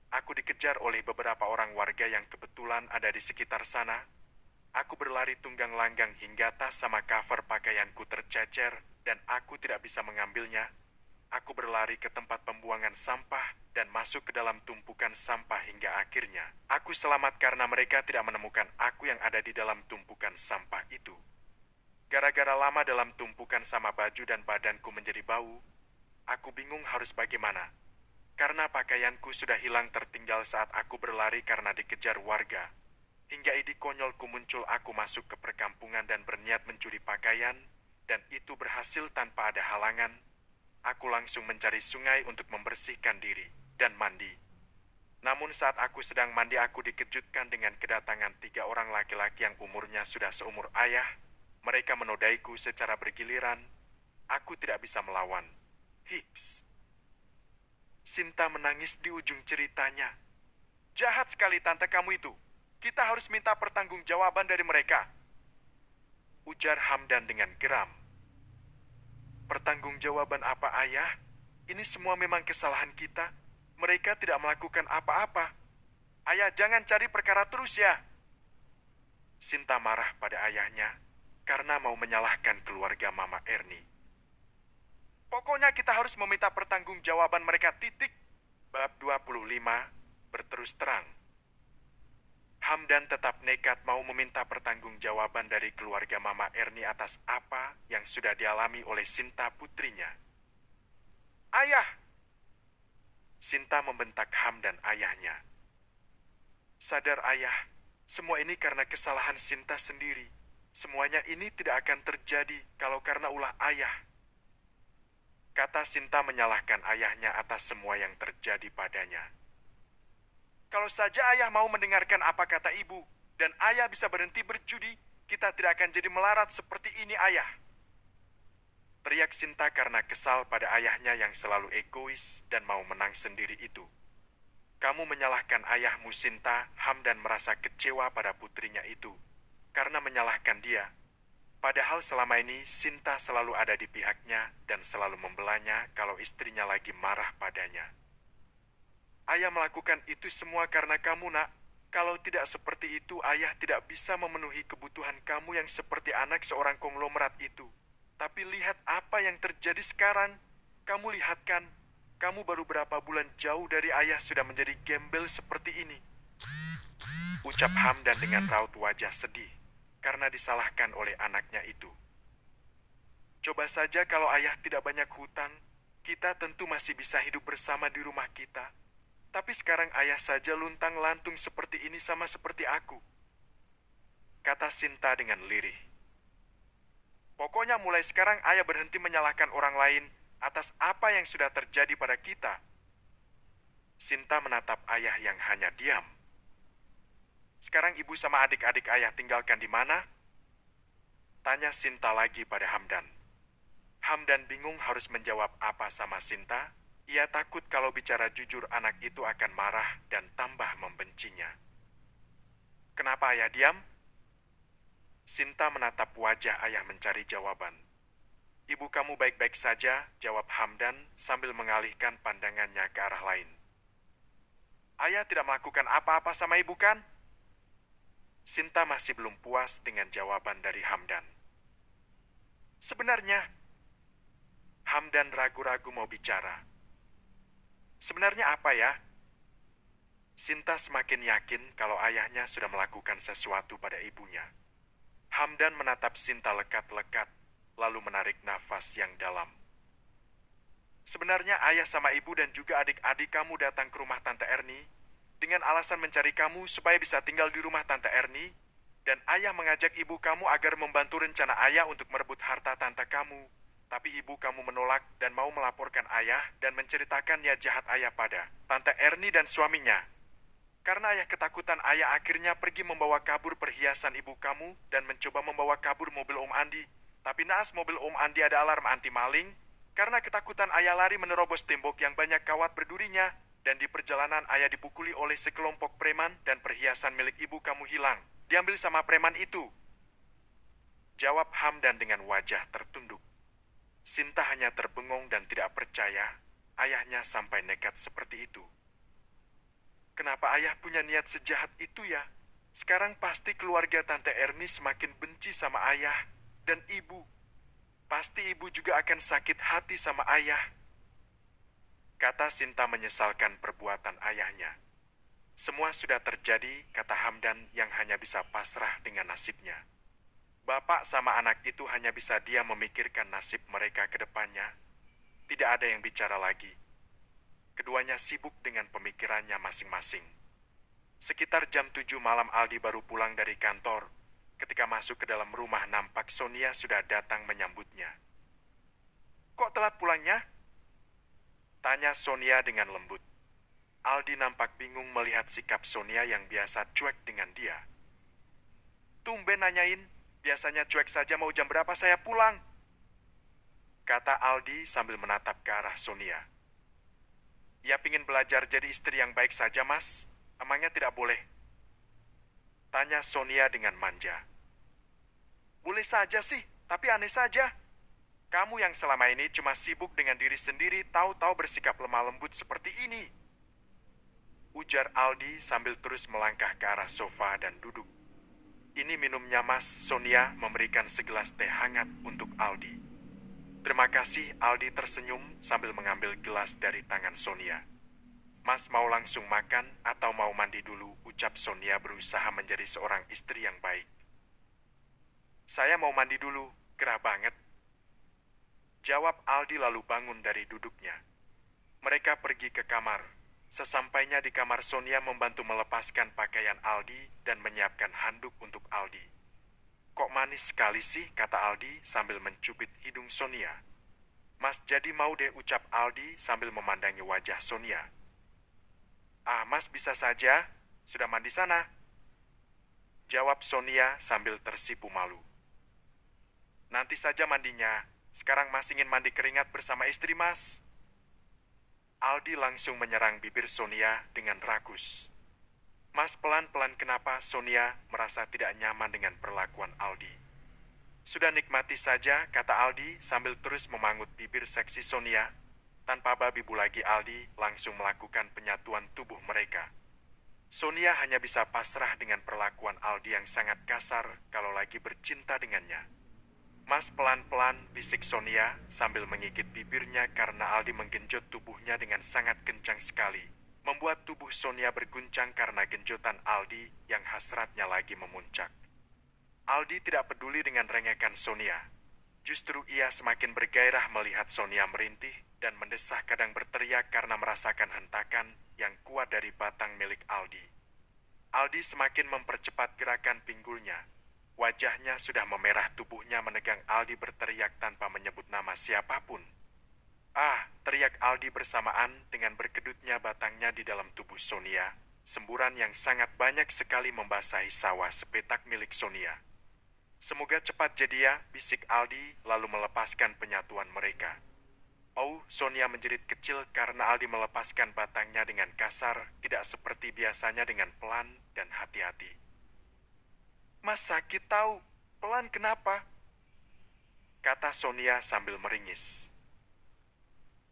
Aku dikejar oleh beberapa orang warga yang kebetulan ada di sekitar sana. Aku berlari tunggang langgang hingga tas sama cover pakaianku tercecer dan aku tidak bisa mengambilnya. Aku berlari ke tempat pembuangan sampah dan masuk ke dalam tumpukan sampah hingga akhirnya aku selamat karena mereka tidak menemukan aku yang ada di dalam tumpukan sampah itu. Gara-gara lama dalam tumpukan sama baju dan badanku menjadi bau, aku bingung harus bagaimana. Karena pakaianku sudah hilang tertinggal saat aku berlari karena dikejar warga. Hingga ide konyolku muncul, aku masuk ke perkampungan dan berniat mencuri pakaian, dan itu berhasil tanpa ada halangan. Aku langsung mencari sungai untuk membersihkan diri dan mandi. Namun saat aku sedang mandi, aku dikejutkan dengan kedatangan 3 orang laki-laki yang umurnya sudah seumur ayah. Mereka menodaiku secara bergiliran. Aku tidak bisa melawan. Hiks. Sinta menangis di ujung ceritanya. Jahat sekali tante kamu itu. Kita harus minta pertanggungjawaban dari mereka, ujar Hamdan dengan geram. Pertanggungjawaban apa, ayah? Ini semua memang kesalahan kita. Mereka tidak melakukan apa-apa. Ayah, jangan cari perkara terus ya. Sinta marah pada ayahnya karena mau menyalahkan keluarga Mama Erni. Pokoknya kita harus meminta pertanggungjawaban mereka, titik. Bab 25, berterus terang. Hamdan tetap nekat mau meminta pertanggungjawaban dari keluarga Mama Erni atas apa yang sudah dialami oleh Sinta putrinya. Ayah! Sinta membentak Hamdan ayahnya. Sadar ayah, semua ini karena kesalahan Sinta sendiri. Semuanya ini tidak akan terjadi kalau karena ulah ayah. Kata Sinta menyalahkan ayahnya atas semua yang terjadi padanya. Kalau saja ayah mau mendengarkan apa kata ibu, dan ayah bisa berhenti berjudi, kita tidak akan jadi melarat seperti ini, ayah. Teriak Sinta karena kesal pada ayahnya yang selalu egois dan mau menang sendiri itu. Kamu menyalahkan ayahmu, Sinta. Hamdan merasa kecewa pada putrinya itu, karena menyalahkan dia. Padahal selama ini Sinta selalu ada di pihaknya dan selalu membelanya kalau istrinya lagi marah padanya. Ayah melakukan itu semua karena kamu, nak. Kalau tidak seperti itu, ayah tidak bisa memenuhi kebutuhan kamu yang seperti anak seorang konglomerat itu. Tapi lihat apa yang terjadi sekarang. Kamu lihat kan, kamu baru berapa bulan jauh dari ayah sudah menjadi gembel seperti ini. Ucap Hamdan dengan raut wajah sedih, karena disalahkan oleh anaknya itu. Coba saja kalau ayah tidak banyak hutang, kita tentu masih bisa hidup bersama di rumah kita. Tapi sekarang ayah saja luntang-lantung seperti ini sama seperti aku. Kata Sinta dengan lirih. Pokoknya mulai sekarang ayah berhenti menyalahkan orang lain atas apa yang sudah terjadi pada kita. Sinta menatap ayah yang hanya diam. Sekarang ibu sama adik-adik ayah tinggalkan di mana? Tanya Sinta lagi pada Hamdan. Hamdan bingung harus menjawab apa sama Sinta. Ia takut kalau bicara jujur anak itu akan marah dan tambah membencinya. Kenapa ayah diam? Sinta menatap wajah ayah mencari jawaban. Ibu kamu baik-baik saja, jawab Hamdan sambil mengalihkan pandangannya ke arah lain. Ayah tidak melakukan apa-apa sama ibu kan? Sinta masih belum puas dengan jawaban dari Hamdan. Sebenarnya, Hamdan ragu-ragu mau bicara. Sebenarnya apa ya? Sinta semakin yakin kalau ayahnya sudah melakukan sesuatu pada ibunya. Hamdan menatap Sinta lekat-lekat, lalu menarik nafas yang dalam. Sebenarnya ayah sama ibu dan juga adik-adik kamu datang ke rumah Tante Erni dengan alasan mencari kamu supaya bisa tinggal di rumah Tante Erni, dan ayah mengajak ibu kamu agar membantu rencana ayah untuk merebut harta tante kamu. Tapi ibu kamu menolak dan mau melaporkan ayah dan menceritakan niat jahat ayah pada Tante Erni dan suaminya. Karena ayah ketakutan, ayah akhirnya pergi membawa kabur perhiasan ibu kamu dan mencoba membawa kabur mobil Om Andi. Tapi naas mobil Om Andi ada alarm anti maling. Karena ketakutan, ayah lari menerobos tembok yang banyak kawat berdurinya. Dan di perjalanan ayah dipukuli oleh sekelompok preman dan perhiasan milik ibu kamu hilang. Diambil sama preman itu. Jawab Hamdan dengan wajah tertunduk. Sinta hanya terbengong dan tidak percaya ayahnya sampai nekat seperti itu. Kenapa ayah punya niat sejahat itu ya? Sekarang pasti keluarga Tante Erni semakin benci sama ayah dan ibu. Pasti ibu juga akan sakit hati sama ayah. Kata Sinta menyesalkan perbuatan ayahnya. Semua sudah terjadi, kata Hamdan yang hanya bisa pasrah dengan nasibnya. Bapak sama anak itu hanya bisa diam memikirkan nasib mereka ke depannya. Tidak ada yang bicara lagi. Keduanya sibuk dengan pemikirannya masing-masing. Sekitar jam 7 malam Aldi baru pulang dari kantor. Ketika masuk ke dalam rumah nampak Sonia sudah datang menyambutnya. Kok telat pulangnya? Tanya Sonia dengan lembut. Aldi nampak bingung melihat sikap Sonia yang biasa cuek dengan dia. Tumben nanyain, biasanya cuek saja, mau jam berapa saya pulang? Kata Aldi sambil menatap ke arah Sonia. Ya pingin belajar jadi istri yang baik saja, Mas. Emangnya tidak boleh? Tanya Sonia dengan manja. Boleh saja sih, tapi aneh saja. Kamu yang selama ini cuma sibuk dengan diri sendiri, tahu-tahu bersikap lemah lembut seperti ini. Ujar Aldi sambil terus melangkah ke arah sofa dan duduk. Ini minumnya, Mas. Sonia memberikan segelas teh hangat untuk Aldi. Terima kasih, Aldi tersenyum sambil mengambil gelas dari tangan Sonia. Mas mau langsung makan atau mau mandi dulu, ucap Sonia berusaha menjadi seorang istri yang baik. Saya mau mandi dulu, gerah banget. Jawab Aldi lalu bangun dari duduknya. Mereka pergi ke kamar. Sesampainya di kamar, Sonia membantu melepaskan pakaian Aldi dan menyiapkan handuk untuk Aldi. Kok manis sekali sih, kata Aldi sambil mencubit hidung Sonia. Mas jadi mau deh, ucap Aldi sambil memandangi wajah Sonia. Ah, Mas bisa saja, sudah mandi sana. Jawab Sonia sambil tersipu malu. Nanti saja mandinya, sekarang Mas ingin mandi keringat bersama istri Mas. Aldi langsung menyerang bibir Sonia dengan rakus. Mas pelan-pelan, kenapa? Sonia merasa tidak nyaman dengan perlakuan Aldi. Sudah nikmati saja, kata Aldi sambil terus memangut bibir seksi Sonia. Tanpa babi-bu lagi, Aldi langsung melakukan penyatuan tubuh mereka. Sonia hanya bisa pasrah dengan perlakuan Aldi yang sangat kasar kalau lagi bercinta dengannya. Mas pelan-pelan, bisik Sonia sambil mengigit bibirnya karena Aldi menggenjot tubuhnya dengan sangat kencang sekali. Membuat tubuh Sonia berguncang karena genjotan Aldi yang hasratnya lagi memuncak. Aldi tidak peduli dengan rengekan Sonia. Justru ia semakin bergairah melihat Sonia merintih dan mendesah, kadang berteriak karena merasakan hentakan yang kuat dari batang milik Aldi. Aldi semakin mempercepat gerakan pinggulnya. Wajahnya sudah memerah, tubuhnya menegang. Aldi berteriak tanpa menyebut nama siapapun. Ah, teriak Aldi bersamaan dengan berkedutnya batangnya di dalam tubuh Sonia. Semburan yang sangat banyak sekali membasahi sawah sepetak milik Sonia. Semoga cepat jadi ya, bisik Aldi lalu melepaskan penyatuan mereka. Oh, Sonia menjerit kecil karena Aldi melepaskan batangnya dengan kasar, tidak seperti biasanya dengan pelan dan hati-hati. Mas sakit tahu, pelan kenapa? Kata Sonia sambil meringis.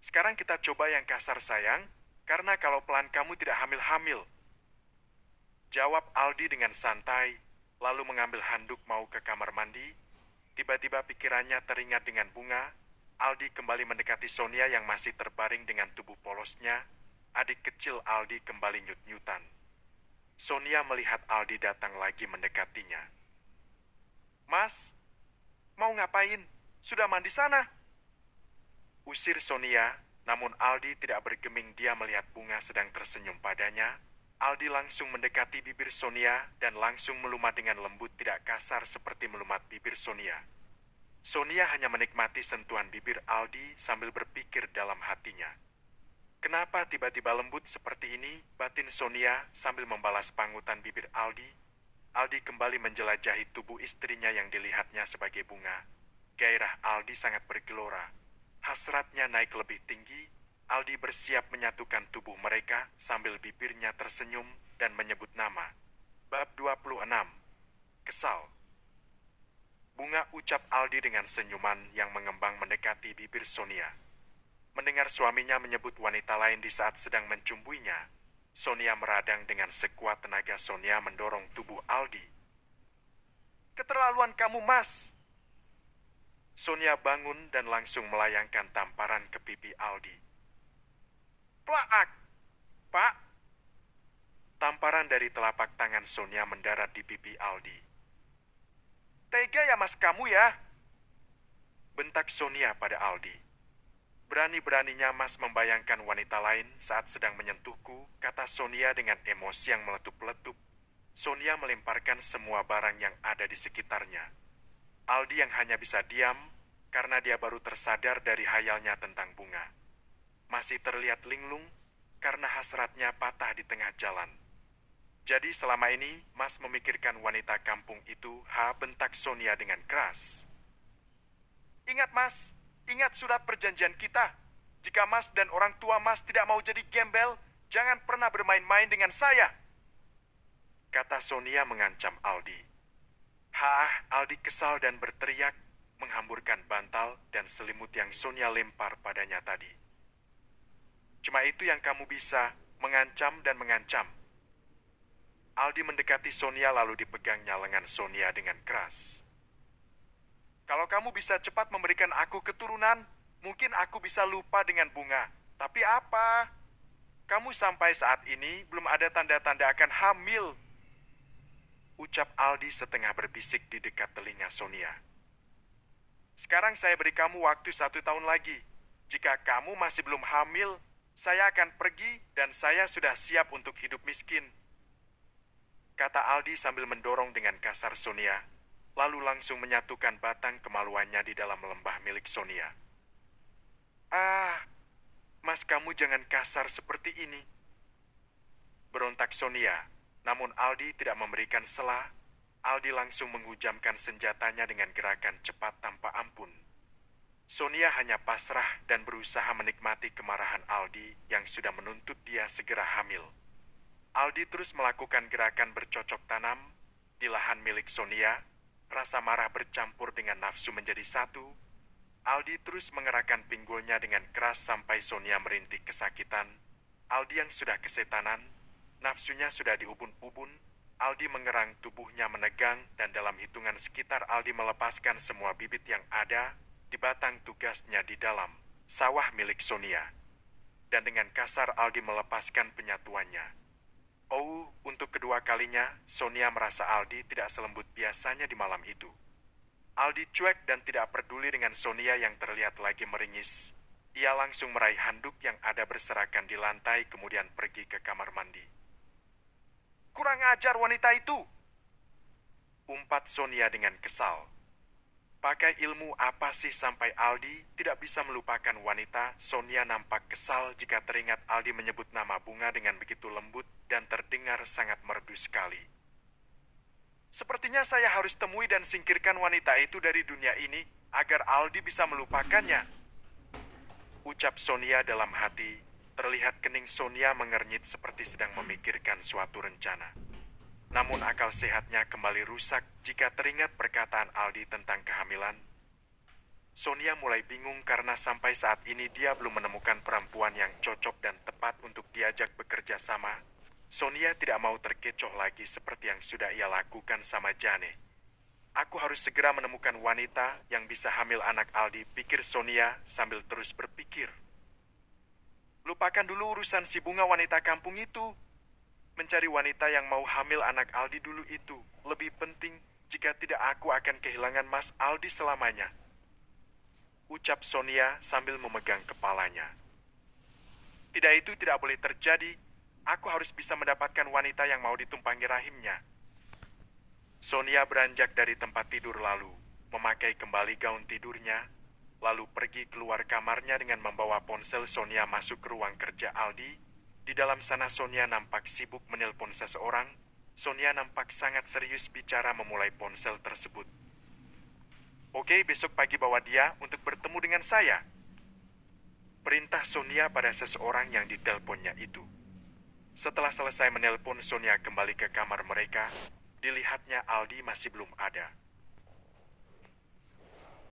Sekarang kita coba yang kasar sayang, karena kalau pelan kamu tidak hamil-hamil. Jawab Aldi dengan santai, lalu mengambil handuk mau ke kamar mandi. Tiba-tiba pikirannya teringat dengan bunga. Aldi kembali mendekati Sonia yang masih terbaring dengan tubuh polosnya. Adik kecil Aldi kembali nyut-nyutan. Sonia melihat Aldi datang lagi mendekatinya. Mas, mau ngapain? Sudah mandi sana? Usir Sonia, namun Aldi tidak bergeming. Dia melihat bunga sedang tersenyum padanya. Aldi langsung mendekati bibir Sonia dan langsung melumat dengan lembut, tidak kasar seperti melumat bibir Sonia. Sonia hanya menikmati sentuhan bibir Aldi sambil berpikir dalam hatinya. Kenapa tiba-tiba lembut seperti ini? Batin Sonia sambil membalas pangutan bibir Aldi. Aldi kembali menjelajahi tubuh istrinya yang dilihatnya sebagai bunga. Gairah Aldi sangat bergelora. Hasratnya naik lebih tinggi. Aldi bersiap menyatukan tubuh mereka sambil bibirnya tersenyum dan menyebut nama. Bab 26. Kesal. Bunga, ucap Aldi dengan senyuman yang mengembang mendekati bibir Sonia. Mendengar suaminya menyebut wanita lain di saat sedang mencumbuinya, Sonia meradang dengan sekuat tenaga. Sonia mendorong tubuh Aldi. Keterlaluan kamu, Mas! Sonia bangun dan langsung melayangkan tamparan ke pipi Aldi. Plaak! Pak! Tamparan dari telapak tangan Sonia mendarat di pipi Aldi. Tega ya Mas kamu ya? Bentak Sonia pada Aldi. Berani-beraninya Mas membayangkan wanita lain saat sedang menyentuhku, kata Sonia dengan emosi yang meletup-letup. Sonia melemparkan semua barang yang ada di sekitarnya. Aldi yang hanya bisa diam karena dia baru tersadar dari hayalnya tentang bunga. Masih terlihat linglung karena hasratnya patah di tengah jalan. Jadi selama ini Mas memikirkan wanita kampung itu, bentak Sonia dengan keras. Ingat Mas, ingat surat perjanjian kita. Jika Mas dan orang tua Mas tidak mau jadi gembel, jangan pernah bermain-main dengan saya. Kata Sonia mengancam Aldi. Aldi kesal dan berteriak, menghamburkan bantal dan selimut yang Sonia lempar padanya tadi. Cuma itu yang kamu bisa, mengancam dan mengancam. Aldi mendekati Sonia lalu dipegangnya lengan Sonia dengan keras. Kalau kamu bisa cepat memberikan aku keturunan, mungkin aku bisa lupa dengan bunga. Tapi apa? Kamu sampai saat ini belum ada tanda-tanda akan hamil. Ucap Aldi setengah berbisik di dekat telinga Sonia. Sekarang saya beri kamu waktu 1 tahun lagi. Jika kamu masih belum hamil, saya akan pergi dan saya sudah siap untuk hidup miskin. Kata Aldi sambil mendorong dengan kasar Sonia, lalu langsung menyatukan batang kemaluannya di dalam lembah milik Sonia. Mas kamu jangan kasar seperti ini. Berontak Sonia, namun Aldi tidak memberikan sela. Aldi langsung menghujamkan senjatanya dengan gerakan cepat tanpa ampun. Sonia hanya pasrah dan berusaha menikmati kemarahan Aldi yang sudah menuntut dia segera hamil. Aldi terus melakukan gerakan bercocok tanam di lahan milik Sonia. Rasa marah bercampur dengan nafsu menjadi satu. Aldi terus mengerahkan pinggulnya dengan keras sampai Sonia merintih kesakitan. Aldi yang sudah kesetanan, nafsunya sudah di ubun-ubun. Aldi mengerang tubuhnya menegang dan dalam hitungan sekitar Aldi melepaskan semua bibit yang ada di batang tugasnya di dalam sawah milik Sonia. Dan dengan kasar Aldi melepaskan penyatuannya. Untuk kedua kalinya, Sonia merasa Aldi tidak selembut biasanya di malam itu. Aldi cuek dan tidak peduli dengan Sonia yang terlihat lagi meringis. Ia langsung meraih handuk yang ada berserakan di lantai kemudian pergi ke kamar mandi. Kurang ajar wanita itu! Umpat Sonia dengan kesal. Pakai ilmu apa sih sampai Aldi tidak bisa melupakan wanita? Sonia nampak kesal jika teringat Aldi menyebut nama bunga dengan begitu lembut dan terdengar sangat merdu sekali. Sepertinya saya harus temui dan singkirkan wanita itu dari dunia ini agar Aldi bisa melupakannya. Ucap Sonia dalam hati. Terlihat kening Sonia mengernyit seperti sedang memikirkan suatu rencana. Namun akal sehatnya kembali rusak jika teringat perkataan Aldi tentang kehamilan. Sonia mulai bingung karena sampai saat ini dia belum menemukan perempuan yang cocok dan tepat untuk diajak bekerja sama. Sonia tidak mau terkecoh lagi seperti yang sudah ia lakukan sama Jane. Aku harus segera menemukan wanita yang bisa hamil anak Aldi, pikir Sonia sambil terus berpikir. Lupakan dulu urusan si bunga wanita kampung itu. Mencari wanita yang mau hamil anak Aldi dulu itu lebih penting. Jika tidak aku akan kehilangan Mas Aldi selamanya. Ucap Sonia sambil memegang kepalanya. Tidak, itu tidak boleh terjadi. Aku harus bisa mendapatkan wanita yang mau ditumpangi rahimnya. Sonia beranjak dari tempat tidur lalu memakai kembali gaun tidurnya. lalu pergi keluar kamarnya dengan membawa ponsel. Sonia masuk ke ruang kerja Aldi. Di dalam sana Sonia nampak sibuk menelpon seseorang. Sonia nampak sangat serius bicara memulai ponsel tersebut. Oke, besok pagi bawa dia untuk bertemu dengan saya. Perintah Sonia pada seseorang yang diteleponnya itu. Setelah selesai menelpon, Sonia kembali ke kamar mereka. Dilihatnya Aldi masih belum ada.